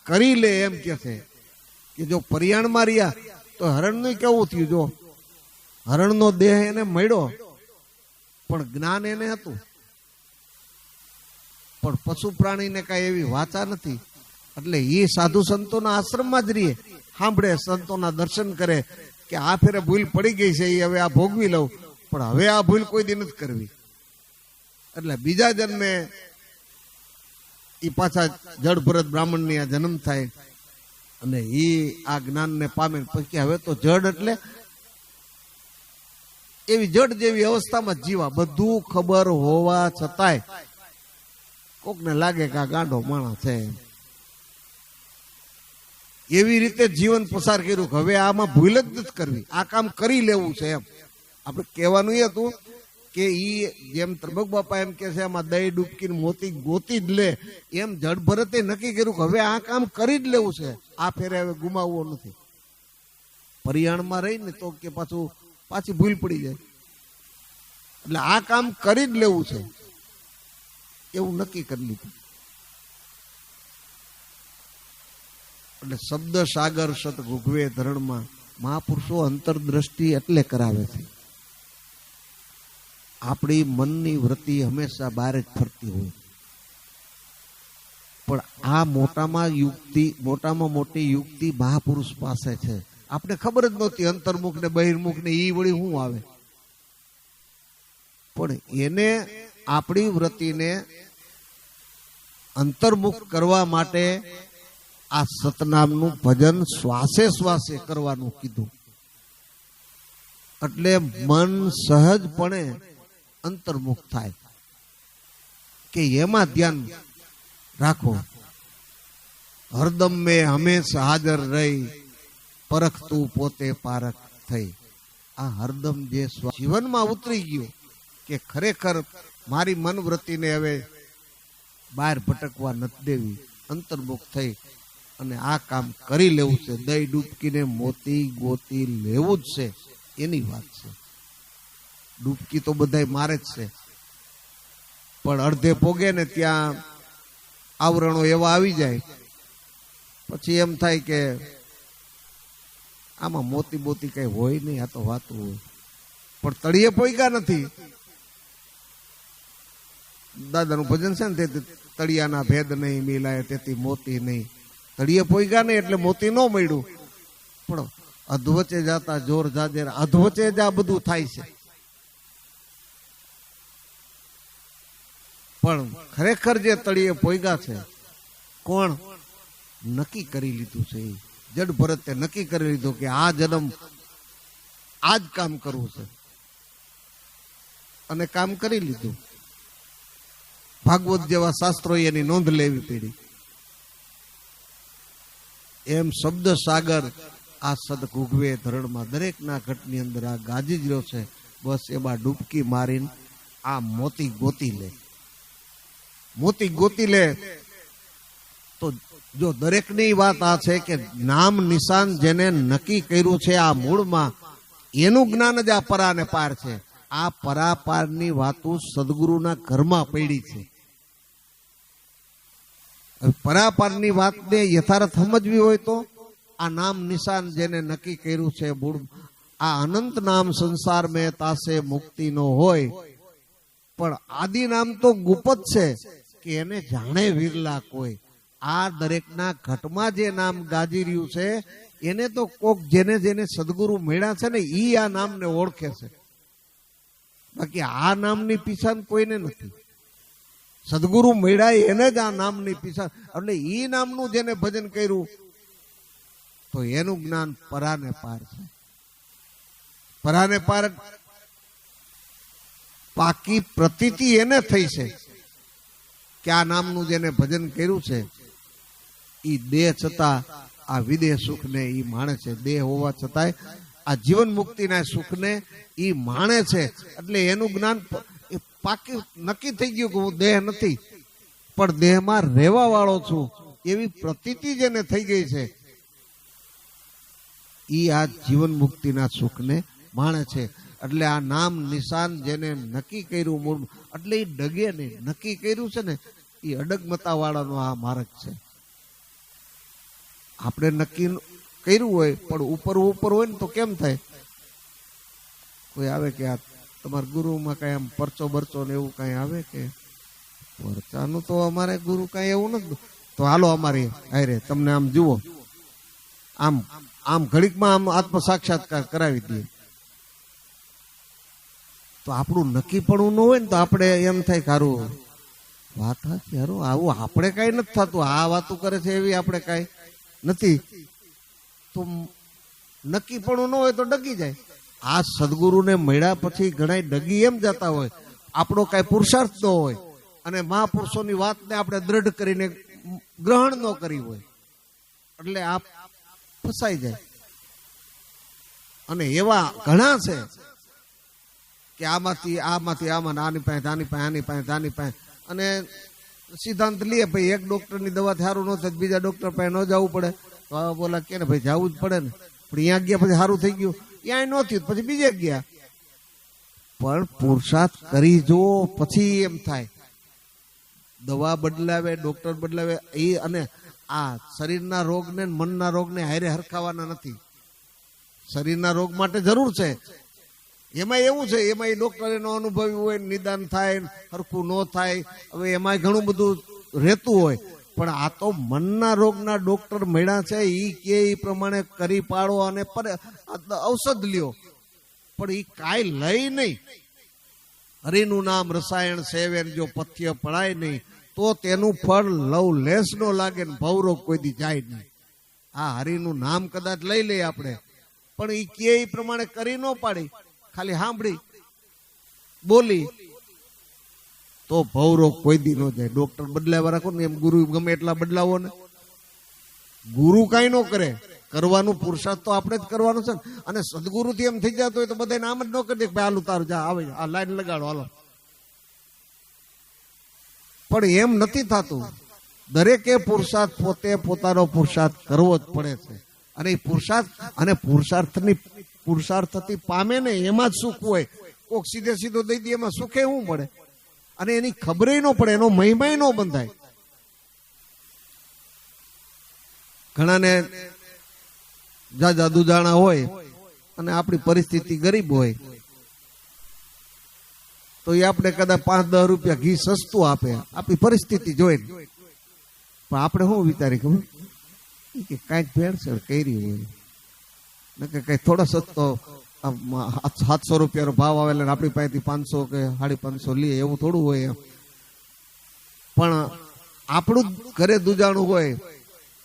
કરી લે એમ કે છે કે જો પર્યાણમાં રહ્યા તો હરણનું કેવું થયું? જો હરણનો દેહ એને મળ્યો પણ જ્ઞાન એને હતું, પણ પશુ પ્રાણીને કઈ એવી વાચા નથી. એટલે એ સાધુ સંતોના આશ્રમમાં જ રહીએ, સાંભળે, સંતોના દર્શન કરે કે આ ફેરે ભૂલ પડી ગઈ છે, એ હવે આ ભોગવી લઉં, પણ હવે આ ભૂલ કોઈ દી નથી કરવી. એટલે બીજા જન્મે એ પાછા જડ ભરત બ્રાહ્મણની આ જન્મ થાય અને એ આ જ્ઞાનને પામે. પછી હવે તો જડ એટલે એવી જડ જેવી અવસ્થામાં જીવા, બધું ખબર હોવા છતાંય કોકને લાગે કે આ ગાંડો માણસ છે. એવી રીતે જીવન પસાર કર્યું કે હવે આમાં ભૂલ જ નથી કરવી, આ કામ કરી લેવું છે. એમ આપણે કહેવાનું એ હતું કે ઈ જેમ ત્રંબક બાપા એમ કે છે આમાં દઈ ડૂબકીને મોતી ગોતી જ લે, એમ જડ ભરતે નક્કી કર્યું કે હવે આ કામ કરી જ લેવું છે, આ ફેરે હવે ગુમાવવો નથી. પર્યાણમાં રહીને તો કે પાછી ભૂલ પડી જાય. એટલે આ કામ કરી જ લેવું છે એવું નક્કી કરી લીધું. એટલે શબ્દ સાગર સત ગુગવે ધરણમાં મહાપુરુષો અંતરદ્રષ્ટિ એટલે કરાવે છે. આપણી મનની વૃત્તિ હંમેશા બહાર જ ફરતી હોય, પણ આ મોટામાં મોટી યુક્તિ મહાપુરુષ પાસે છે. આપણે ખબર જ નહોતી અંતર્મુખ ને બહિર્મુખ ને ઈ વળી શું આવે, પણ એને આપણી વૃત્તિને અંતર્મુખ કરવા માટે આ સતનામનું ભજન શ્વાસે શ્વાસે કરવાનું કીધું. એટલે મન સહજપણે અંતર્મુખ થાય કે એમાં ધ્યાન રાખો. હરદમ મેં હંમેશા હાજર રહી, પરખતું પોતે પારખ થઈ. આ હરદમ જે જીવનમાં ઉતરી ગયું કે ખરેખર મારી મનવૃત્તિને હવે બહાર ભટકવા નથી દેવી, અંતર્મુખ થઈ અને આ કામ કરી લેવું છે. દઈ ડૂબકીને મોતી ગોતી લેવું જ છે, એની વાત છે. ડૂબકી તો બધાય મારે જ છે, પણ અડધે પોગે ને ત્યાં આવરણો એવા આવી જાય પછી એમ થાય કે આમાં મોતી બોતી કઈ હોય નહીં, આ તો વાતું હોય. પણ તળિયે પોગ્યા નથી. દાદાનું ભજન છે ને, તે તળિયાના ભેદ નહીં મિલાય તેથી મોતી નહીં. તળિયે પોગ્યા નહીં એટલે મોતી ન મળ્યું, પણ અધવચે જાતા જોર જાજેર, અધવચે જ આ બધું થાય છે. પણ ખરેખર જે તળિયે પોગ્યા છે, કોણ નક્કી કરી લીધું છે, જડ ભરતે નક્કી કરી લીધું કે આ જન્મ આ જ કામ કરવું છે, અને કામ કરી લીધું. ભાગવત જેવા શાસ્ત્રોએ એની નોંધ લેવી પડી. એમ શબ્દ સાગર આ સદ ઘૂઘવે ધરણમાં, દરેકના ઘટની અંદર આ ગાજી જ રહ્યો છે. બસ એમાં ડૂબકી મારીને આ મોતી ગોતી લે. મોતી ગોતી લે તો જો દરેકની વાત આ છે કે નામ નિશાન જેને નક્કી કર્યું છે આ મૂળમાં, એનું જ્ઞાન જ આ પરાને પાર છે. આ પરાપારની વાતો સદગુરુના ઘરમાં પડી છે. પરાપારની વાતને યથાર્થ સમજવી હોય તો આ નામ નિશાન જેને નક્કી કર્યું છે મૂળ, આ અનંત નામ સંસાર મેં તાસે મુક્તિ નો હોય, પણ આદિ નામ તો ગુપ્ત છે કે એને જાણે વિરલા કોઈ. આ દરેકના ઘટમાં જે નામ ગાજી રહ્યું છે એને તો કોક જેને જેને સદગુરુ મળ્યા છે ને ઈ આ નામને ઓળખે છે. બાકી આ નામની પીછાણ કોઈને નથી. સદગુરુ મળ્યા એને જ આ નામની પીછાણ. એટલે ઈ નામનું જેને ભજન કર્યું તો એનું જ્ઞાન પરાને પાર છે. પરાને પાર પાકી પ્રતીતિ એને થઈ છે કે આ નામનું જેને ભજન કર્યું છે ઈ દેહ છતાં આ વિદેહ સુખને ઈ માણે છે. દેહ હોવા છતાંય આ જીવન મુક્તિના સુખને ઈ માણે છે. એટલે એનું જ્ઞાન પાકી નક્કી થઈ ગયું કે હું દેહ નથી પણ દેહમાં રહેવા વાળો છું, એવી પ્રતીતિ જેને થઈ ગઈ છે ઈ આ જીવન મુક્તિના સુખને માણે છે. એટલે આ નામ નિશાન જેને નક્કી કર્યું મૂળ, એટલે એ ડગે નહીં. નક્કી કર્યું છે ને એ અડગમતા વાળાનો આ માર્ગ છે. આપણે નક્કી કર્યું હોય પણ ઉપર ઉપર હોય ને તો કેમ થાય? કોઈ આવે કે આ તમારા ગુરુમાં કઈ આમ પરચો બરચો ને એવું કઈ આવે કે પરચાનું તો અમારે ગુરુ કઈ એવું નથી. તો હાલો અમારી હારે તમને આમ જુઓ, આમ આમ ઘડીકમાં આમ આત્મ સાક્ષાત્કાર કરાવી દઈએ. તો આપણું નક્કી પણ ન હોય ને તો આપણે એમ થાય કે હારું વાત હાચી, હારું આવું આપણે કઈ નથી થતું, આ વાતો કરે છે એવી આપણે કઈ નથી. તો નક્કી પણ ન હોય તો ડગી જાય. આ સદગુરુને મળ્યા પછી ઘણા ડગી એમ જતા હોય, આપણો કઈ પુરુષાર્થ ન હોય અને મહાપુરુષોની વાતને આપણે દ્રઢ કરીને ગ્રહણ ન કરી હોય, એટલે આ ફસાઈ જાય. અને એવા ઘણા છે કે આમાંથી આમાં આની પાસે આની પાસે આની પાસે આની પાસે, અને સિદ્ધાંત લઈએ ભાઈ એક ડોક્ટરની દવાથી સારું ન થાય બીજા ડોક્ટર પાસે ન જવું પડે. તો બોલા કે ને ભાઈ જવું જ પડે ને, પણ અહીંયા ગયા પછી સારું થઈ ગયું, ત્યાં ન થયું પછી બીજે ગયા. પણ પુરુષાર્થ કરી જો પછી એમ થાય. દવા બદલાવે, ડોક્ટર બદલાવે એ, અને આ શરીરના રોગને મનના રોગને હારે હરખાવાના નથી. શરીરના રોગ માટે જરૂર છે, એમાં એવું છે, એમાં એ ડોક્ટર એનો અનુભવી હોય, નિદાન થાય, હરખું ન થાય, હવે એમાં ઘણું બધું રહેતું હોય. પણ આ તો મનના રોગના ડોક્ટર મળ્યા છે, ઈ કે એ પ્રમાણે કરી પાડો અને ઔષધ લ્યો, પણ ઈ કાંઈ લઈ નહીં. હરિનું નામ રસાયણ સેવન જો પથ્ય પડાય નહીં તો તેનું ફળ લવલેસ નો લાગે ને ભવરોગ કોઈ દી જાય નહીં. આ હરિનું નામ કદાચ લઈ લઈએ આપણે, પણ એ કે એ પ્રમાણે કરી ન પાડી, ખાલી સાંભળી બોલી તો ભવરોગ કોઈ દી ન જાય. ડોક્ટર બદલાવા રાખો ને એમ ગુરુ ગમે એટલા બદલાવો ને, ગુરુ કઈ ન કરે, કરવાનું પુરુષાર્થ તો આપણે જ કરવાનું છે ને. અને સદગુરુથી એમ થઈ જતો હોય તો બધાને આમ જ ન કરી દે કે ભાઈ હાલું તારું જા આવે આ લાઈન લગાડો હાલો. પણ એમ નથી થતું. દરેકે પુરુષાર્થ પોતે પોતાનો પુરુષાર્થ કરવો જ પડે છે. અને એ પુરુષાર્થ અને પુરુષાર્થથી પામે ને એમાં જ સુખ હોય. કોક સીધે સીધો દઈ દે એમાં સુખે શું મળે? અને એની ખબરે ન પડે, એનો મહિમા ન બંધાય. ઘણાને જાજા દુજાણા હોય અને આપણી પરિસ્થિતિ ગરીબ હોય તો એ આપણે કદાચ 5-10 રૂપિયા ઘી સસ્તું આપે આપણી પરિસ્થિતિ જોઈને, પણ આપણે શું વિચારી ખબર કે કાંઈક ભેળસેળ કરી હોય ને કે કઈ થોડો સસ્તો 700 રૂપિયાનો ભાવ આવેલો ને આપણી પાસેથી 500 કે 550 લઈએ એવું થોડું હોય. પણ આપણું જ ઘરે દુજાણું હોય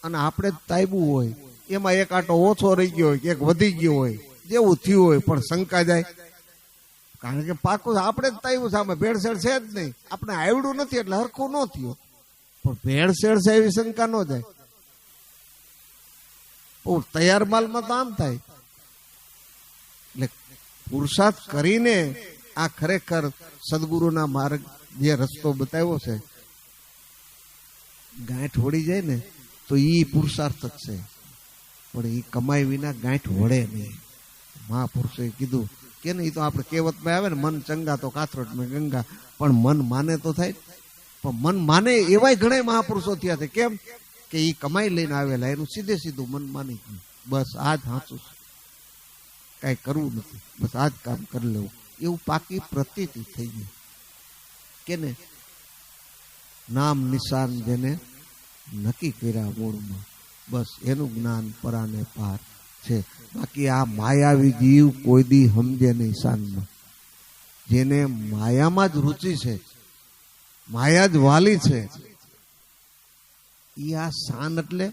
અને આપણે જ તાયબું હોય, એમાં એક આટો ઓછો રહી ગયો હોય કે એક વધી ગયો હોય, જેવું થયું હોય પણ શંકા જાય. કારણ કે પાકું આપણે જ તાયવું સામે ભેળસેળ છે જ નહીં, આપણે આવડું નથી એટલે હરખું ન થયું. પણ ભેળસેળ છે એવી શંકા ન જાય. તૈયાર માલમાં તો આમ થાય. એટલે પુરુષાર્થ કરીને આ ખરેખર સદગુરુના માર્ગ જે રસ્તો બતાવ્યો છે, ગાંઠ વળી જાય ને તો ઈ પુરુષાર્થ જ છે. પણ એ કમાઈ વિના ગાંઠ વળે નહીં. મહાપુરુષોએ કીધું કે ને, એ તો આપણે કહેવતમાં આવે ને, મન ચંગા તો કાથરોટ મેં ગંગા. પણ મન માને તો થાય. પણ મન માને એવાય ઘણા મહાપુરુષો થયા છે. કેમ કે એ કમાઈ લઈને આવેલા, એનું સીધે સીધું મન માની ગયું. બસ આ જ સાચું છે, કાંઈ કરવું નથી, બસ આ જ કામ કરી લેવું, એવું પાકી પ્રતીતિ થઈ ગઈ. કે ને નામ નિશાન જેને નક્કી કર્યા મૂળમાં, બસ એનું જ્ઞાન પરાને પાર છે. બાકી આ માયાવી જીવ કોઈ દી સમજે નહીં શાનમાં. જેને માયામાં જ રુચિ છે, માયા જ વાલી છે, ઈ આ શાન એટલે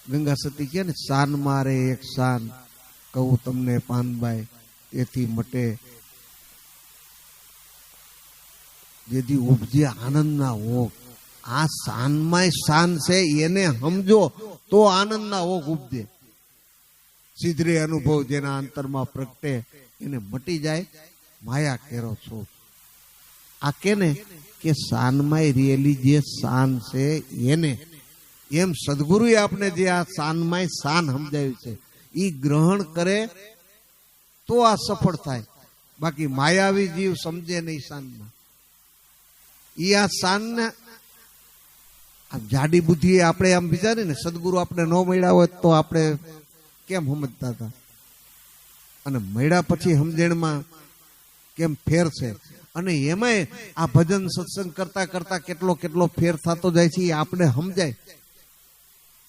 ગંગા સતી કહે ને, શાન મારે એક શાન કહું તમને પાનબાઈ તેથી મટે જેથી ઉપજે આનંદના ઓગ. આ શાનમાંય શાન છે, એને સમજો તો આનંદના ઓગ ઉપજે. સિદ્ધરે અનુભવ જેના અંતરમાં પ્રગટે એને મટી જાય માયા કેરો છો. આ કેને કે શાનમાંય રિયલી જે શાન છે એને. એમ સદગુરુએ આપણે જે આ શાનમાંય શાન સમજાવ્યું છે, એ ગ્રહણ કરે તો આ સફળ થાય. બાકી માયાવી જીવ સમજે નહીં શાનમાં. ઈ આ શાનને જાડી બુદ્ધિ આપણે આમ વિચારીએ ને, સદગુરુ આપણે ન મળ્યા હોય તો આપણે કેમ સમજતા હતા, અને મળ્યા પછી સમજણમાં કેમ ફેર છે. અને એમાંય આ ભજન સત્સંગ કરતા કરતા કેટલો કેટલો ફેર થતો જાય છે, એ આપણે સમજાય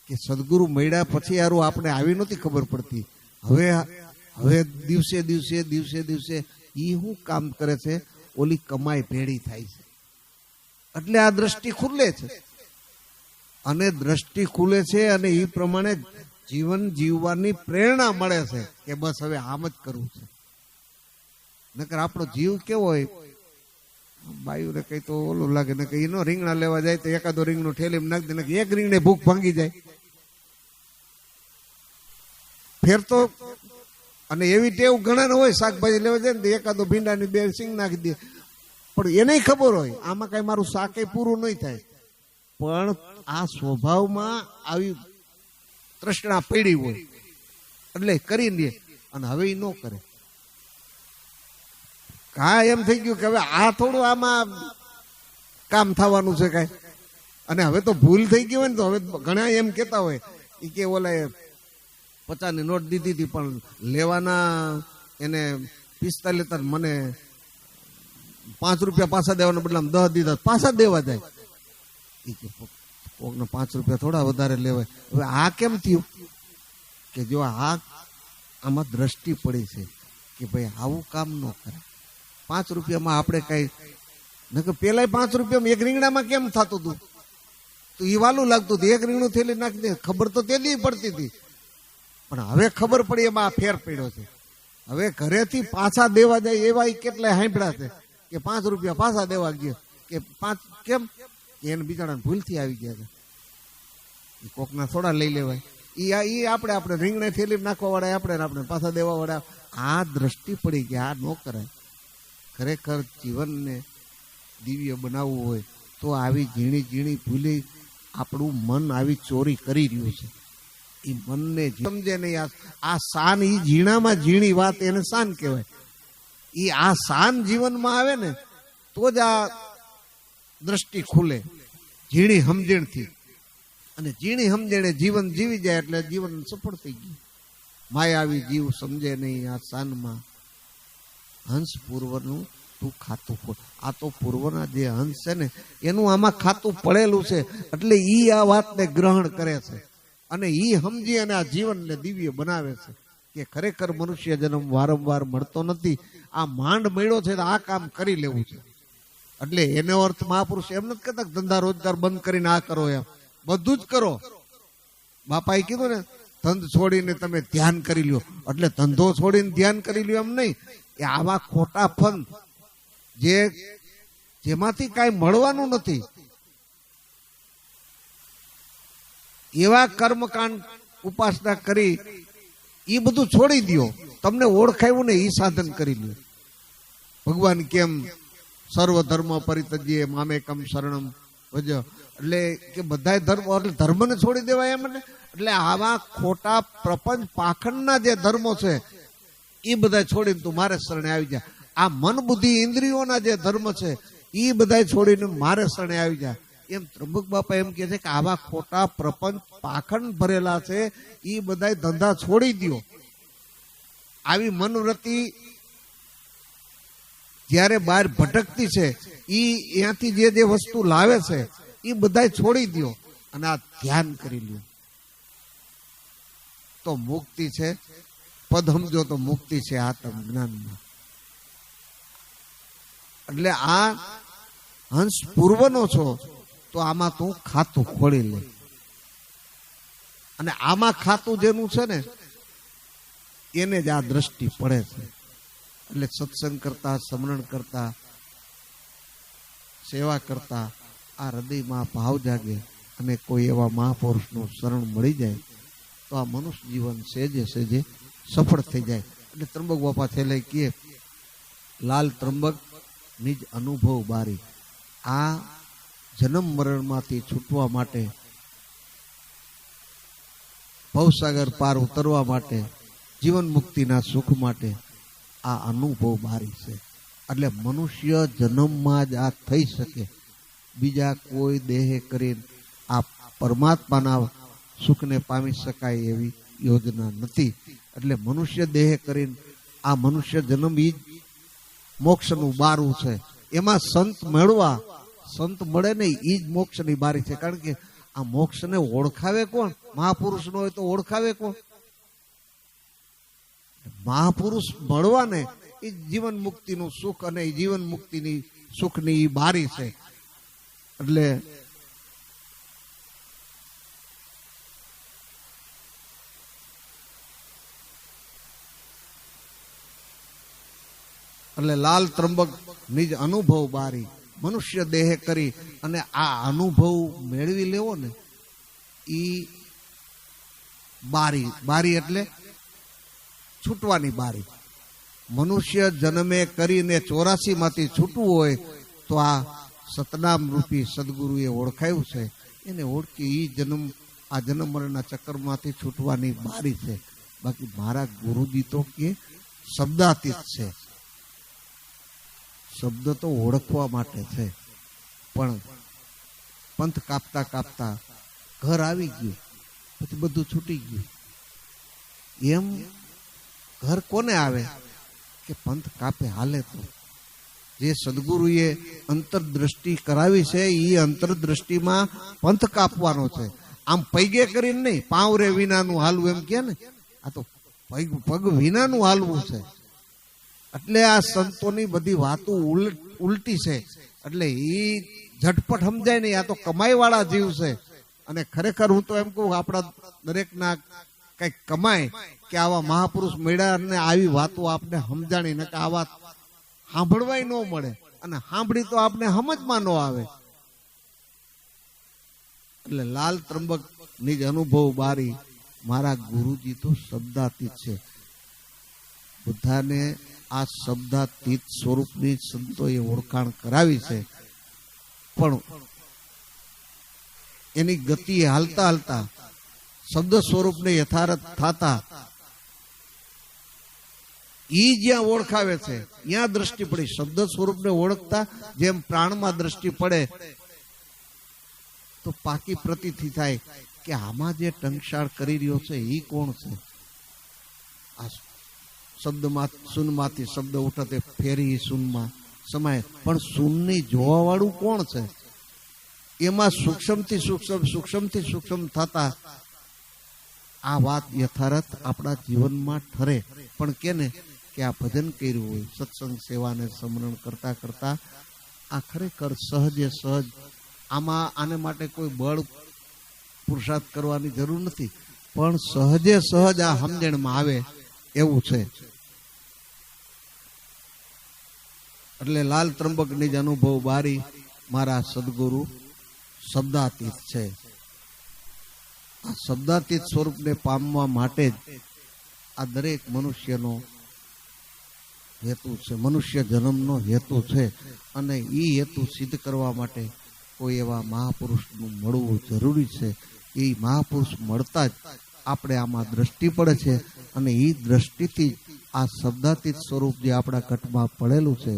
કે સદગુરુ મળ્યા પછી યારું આપણે આવી નહોતી ખબર પડતી. હવે દિવસે દિવસે દિવસે દિવસે ઈ શું કામ કરે છે, ઓલી કમાઈ ભેળી થાય છે. એટલે આ દ્રષ્ટિ ખુલે છે, અને દ્રષ્ટિ ખુલે છે, અને એ પ્રમાણે જીવન જીવવાની પ્રેરણા મળે છે કે બસ હવે આમ જ કરવું છે. નકર આપણો જીવ કેવો હોય, બાયુને કઈ તો ઓલું લાગે ને કે એનો રીંગણા લેવા જાય તો એકાદો રીંગણો ઠેલીમાં નાખી દે, એક રીંગણે ભૂખ ભાંગી જાય ફેર તો. અને એવી ટેવ ઘણા ને હોય, શાકભાજી લેવા જાય ને એકાદો ભીંડાની 2 સિંગ નાખી દે, પણ એને ખબર હોય આમાં કઈ મારું શાક પૂરું નહીં થાય. પણ આ સ્વભાવમાં આવી તૃષ્ણા પડી હોય એટલે કરી દે, અને હવે એ ન કરે. કા એમ થઈ ગયું કે હવે આ થોડું આમાં કામ થવાનું છે કઈ, અને હવે તો ભૂલ થઈ ગઈ હોય ને તો હવે ઘણા એમ કેતા હોય કે ઓલા 50ની નોટ દીધી હતી પણ લેવાના એને 45 હતા, મને 5 રૂપિયા પાછા દેવાના બદલામાં 10 દીધા, પાછા દેવા જાય. કોકને 5 રૂપિયા થોડા વધારે લેવાય. હવે આ કેમ થયું કે જો આમાં દ્રષ્ટિ પડી છે કે ભાઈ આવું કામ ન કરે. 5 રૂપિયામાં આપણે કઈ નકર પેલા 5 રૂપિયામાં એક રીંગણામાં કેમ થતું હતું? તો એ વાલું લાગતું હતું. એક રીંગણું થેલી નાખી દે, ખબર તો તેલી પડતી હતી, પણ હવે ખબર પડી એમાં આ ફેર પડ્યો છે. હવે ઘરેથી પાછા દેવા જાય એવા કેટલાય હાંભળ્યા છે કે 5 રૂપિયા પાછા દેવા ગયા કે 5 કેમ કે એને બિચારાને ભૂલથી આવી ગયા છે. એ કોકના થોડા લઈ લેવાય. એ આપણે રીંગણે થેલી નાખવા વાળા આપણે પાછા દેવા વાળા. આ દ્રષ્ટિ પડી કે આ ન કરાય. ખરેખર જીવનને દિવ્ય બનાવવું હોય તો આવી ઝીણી ઝીણી ભૂલી આપણું મન આવી ચોરી કરી રહ્યું છે. એ મનને સમજે નહીં. આ શાન, એ ઝીણામાં ઝીણી વાત એને શાન કહેવાય. એ આ શાન જીવનમાં આવે ને તો જ આ દ્રષ્ટિ ખુલે ઝીણી સમજણથી. અને ઝીણી સમજણે જીવન જીવી જાય એટલે જીવન સફળ થઈ ગયું. માયાવી જીવ સમજે નહીં આ શાનમાં. હંસ પૂર્વનું તું ખાતું ખોટ. આ તો પૂર્વના જે હંસ છે ને એનું આમાં ખાતું પડેલું છે, એટલે ઈ આ વાતને ગ્રહણ કરે છે અને ઈ સમજી અને આ જીવનને દિવ્ય બનાવે છે કે ખરેખર મનુષ્ય જન્મ વારંવાર મળતો નથી. આ માંડ મળ્યો છે તો આ કામ કરી લેવું છે. એટલે એનો અર્થ મહાપુરુષ એમ નથી કહેતા ધંધા રોજગાર બંધ કરીને આ કરો, એમ બધું જ કરો. બાપાએ કીધું ને ધંધ છોડીને તમે ધ્યાન કરી લ્યો, એટલે ધંધો છોડીને ધ્યાન કરી લ્યો એમ નહીં. એ આવા ખોટા ફંદ જેમાંથી કાંઈ મળવાનું નથી એવા કર્મકાંડ ઉપાસના કરી એ બધું છોડી દો. તમને ઓળખાયું ને એ સાધન કરી લ્યો. ભગવાન કેમ સર્વ ધર્મ પરિત્યજ્ય મામેકમ શરણમ ભજ, એટલે કે બધા ધર્મ, એટલે ધર્મને છોડી દેવાય એમ ને. એટલે આવા ખોટા પ્રપંચ પાખંડના જે ધર્મો છે એ બધા છોડીને તું મારે શરણે આવી જા. આ મન બુદ્ધિ ઇન્દ્રિયોના જે ધર્મ છે એ બધા છોડીને મારે શરણે આવી જા. એમ ત્રંબક બાપા એમ કે છે કે આવા ખોટા પ્રપંચ પાખંડ ભરેલા છે એ બધા ધંધા છોડી દો. આવી મનવૃત્તિ જ્યારે બહાર ભટકતી છે એ ત્યાંથી જે વસ્તુ લાવે છે એ બધા છોડી દો અને આ ધ્યાન કરી લ્યો તો મુક્તિ છે. પદ સમજો તો મુક્તિ છે આત્મ જ્ઞાનમાં. એટલે આ હંસ પૂર્વનો છો તો આમાં તું ખાતું ખોલી લે. અને આમાં ખાતું જેનું છે ને એને જ આ દ્રષ્ટિ પડે છે. એટલે સત્સંગ કરતા, સ્મરણ કરતા, સેવા કરતા આ હૃદયમાં ભાવ જાગે અને કોઈ એવા મહાપુરુષનું શરણ મળી જાય તો આ મનુષ્ય જીવન સેજે સેજે સફળ થઈ જાય. એટલે ત્રંબક બાપા છેલ્લે કહે, લાલ ત્રંબક નિજ અનુભવ બારી. આ જન્મ મરણમાંથી છૂટવા માટે, ભવસાગર પાર ઉતરવા માટે, જીવન મુક્તિના સુખ માટે આ અનુભવ બારી છે. એટલે મનુષ્ય જન્મમાં જ આ થઈ શકે. બીજા કોઈ દેહે કરીને આ પરમાત્માના સુખને પામી શકાય એવી યોજના નથી. એટલે મનુષ્ય દેહ કરીને આ મનુષ્ય જન્મ ઈ મોક્ષનું બારું છે. એમાં સંત મેળવા, સંત મળે ને ઈ જ મોક્ષની બારી છે. કારણ કે આ મોક્ષને ઓળખાવે કોણ? મહાપુરુષનો હોય તો ઓળખાવે કોણ? મહાપુરુષ મળવા ને એ જીવન મુક્તિનું સુખ અને જીવન મુક્તિની સુખની ઈ બારી છે. એટલે લાલ ત્રંબક નિજ અનુભવ બારી. મનુષ્ય દેહ કરી અને આ અનુભવ મેળવી લેવો ને ઈ બારી. બારી એટલે છૂટવાની બારી. મનુષ્ય જન્મે કરીને 84 માંથી છૂટવું હોય તો આ સતનામ રૂપી સદગુરુએ ઓળખાયું છે. એને ઓળખી ઈ આ જન્મ મરણના ચક્કરમાંથી છૂટવાની બારી છે. બાકી મારા ગુરુજી તો કે શબ્દાતીત છે. શબ્દ તો ઓળખવા માટે છે, પણ પંથ કાપતા કાપતા ઘર આવી ગયું પછી બધું છૂટી ગયું. એમ ઘર કોને આવે કે પંથ કાપે હાલે તો. જે સદગુરુએ અંતરદ્રષ્ટિ કરાવી છે એ અંતરદ્રષ્ટિમાં પંથ કાપવાનો છે. આમ પૈગે કરીને નહીં, પાવરે વિનાનું હાલવું એમ કે ને, આ તો પગ વિનાનું હાલવું છે. એટલે આ સંતોની બધી વાતો ઉલટી છે. એટલે એ ઝટપટ સમજાય નહીં, આ તો કમાઈ વાળા જીવ છે. અને ખરેખર હું તો એમ કહું આપણા દરેકના કઈક કમાય કે આવા મહાપુરુષ મળ્યા અને આવી વાતો આપને સમજાણી, ને કે આ વાત સાંભળવાય ન મળે, અને સાંભળી તો આપને સમજમાં ન આવે. એટલે લાલ ત્રંબક નિજ અનુભવ બારી મારા ગુરુજી તો શબ્દાતીત છે. બધાને આ શબ્દાતીત સ્વરૂપની સંતોએ ઓળખાણ કરાવી છે, પણ એની ગતિ હાલતા હાલતા શબ્દ સ્વરૂપને યથાર્થ થતા ઈ જ્યાં ઓળખાવે છે ત્યાં દ્રષ્ટિ પડી. શબ્દ સ્વરૂપને ઓળખતા જેમ પ્રાણમાં દ્રષ્ટિ પડે તો પાકી પ્રતીતિ થાય કે આમાં જે ટંકશાળ કરી રહ્યો છે એ કોણ છે. આ શબ્દમાં શૂનમાંથી શબ્દ ઉઠતે ફેરી શૂનમાં સમાય, પણ શૂનની જોવા વાળું કોણ છે. એમાં સૂક્ષ્મથી સૂક્ષ્મ થતા આ વાત યથાર્થ આપણા જીવનમાં ઠરે. પણ કેને કે આ ભજન કર્યું હોય, સત્સંગ સેવાને સ્મરણ કરતા કરતા આ ખરેખર સહજે સહજ. આમાં આને માટે કોઈ બળ પુરુષાર્થ કરવાની જરૂર નથી, પણ સહજે સહજ આ સમજણમાં આવે એવું છે. એટલે લાલ ત્રંબક નિજ અનુભવ બારી મારા સદગુરુ શબ્દાતીત છે. આ શબ્દાતીત સ્વરૂપને પામવા માટે જ આ દરેક મનુષ્યનો હેતુ છે, મનુષ્ય જન્મનો હેતુ છે. અને એ હેતુ સિદ્ધ કરવા માટે કોઈ એવા મહાપુરુષનું મળવું જરૂરી છે. એ મહાપુરુષ મળતા જ આપણે આમાં દ્રષ્ટિ પડે છે, અને એ દ્રષ્ટિથી આ શબ્દાતીત સ્વરૂપ જે આપણા કટમાં પડેલું છે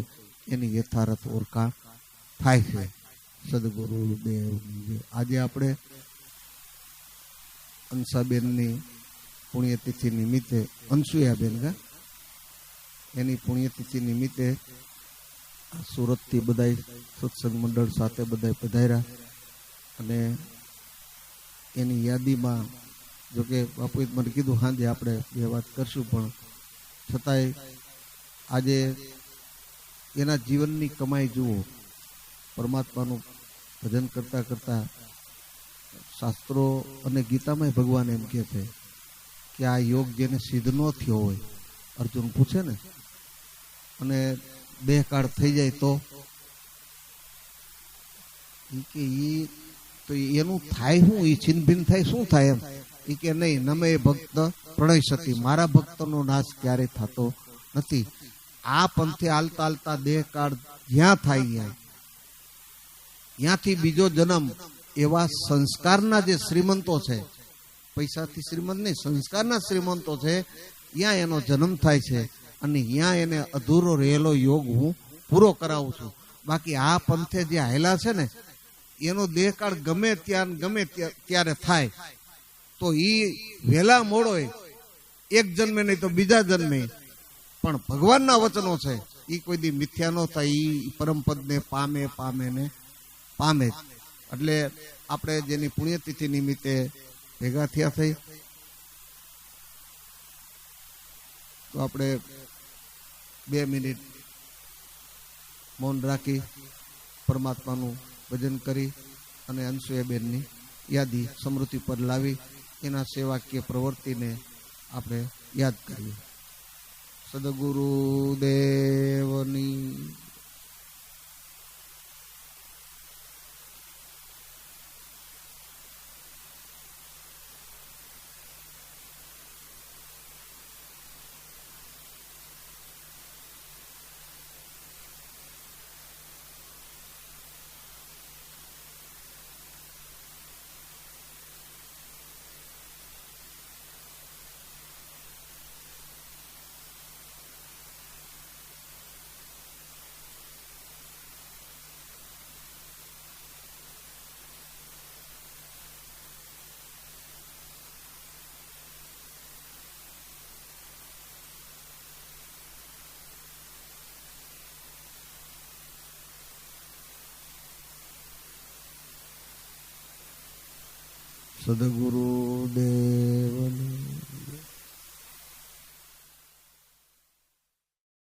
એની યથાર્થ ઓળખાણ થાય છે. સદગુરુ દેવની આજે આપણે અંશાબેનની પુણ્યતિથિ નિમિત્તે, અનસુયાબેન એની પુણ્યતિથિ નિમિત્તે સુરતથી બધા સત્સંગ મંડળ સાથે બધા પધાર્યા. અને એની યાદીમાં જોકે બાપુએ મને કીધું સાંજે આપણે બે વાત કરશું, પણ છતાંય આજે એના જીવનની કમાઈ જુઓ. પરમાત્માનું ભજન કરતા કરતા શાસ્ત્રો અને ગીતામાં ભગવાન એમ કહે છે કે આ યોગ જેને સિદ્ધ ન થયો હોય, અર્જુન પૂછે ને, અને દેહકાળ થઈ જાય તો કે ઈ તો એનું થાય શું, એ છિન્નભિન્ન થાય શું થાય એમ. એ કે નહીં, નમે ભક્ત પ્રણય સતી, મારા ભક્તનો નાશ ક્યારેય થતો નથી. આ પંથે હાલતા હાલતા દેહકાળ જ્યાં થાય ત્યાંથી બીજો જન્મ એવા સંસ્કારના જે શ્રીમંતો છે, પૈસાથી શ્રીમંત નહીં, સંસ્કારના શ્રીમંતો છે, ત્યાં એનો જન્મ થાય છે. અને ત્યાં એને અધૂરો રહેલો યોગ હું પૂરો કરાવું છું. બાકી આ પંથે જે હાયલા છે ને એનો દેહકાળ ગમે ત્યારે થાય તો એ વહેલા મોડો એક જન્મે નહીં તો બીજા જન્મે, પણ ભગવાનના વચનો છે એ કોઈ દી મિથ્યા ન થાય. એ પરમપદને પામે જ. એટલે આપણે જેની પુણ્યતિથિ નિમિત્તે ભેગા થયા થઈ, તો આપણે 2 મિનિટ મૌન રાખી પરમાત્માનું ભજન કરી અને અનસુયાબેનની યાદી સ્મૃતિ પર લાવી એના સેવાકીય પ્રવૃત્તિને આપણે યાદ કરીએ. સદગુરુ દેવની સદગુરુ દેવની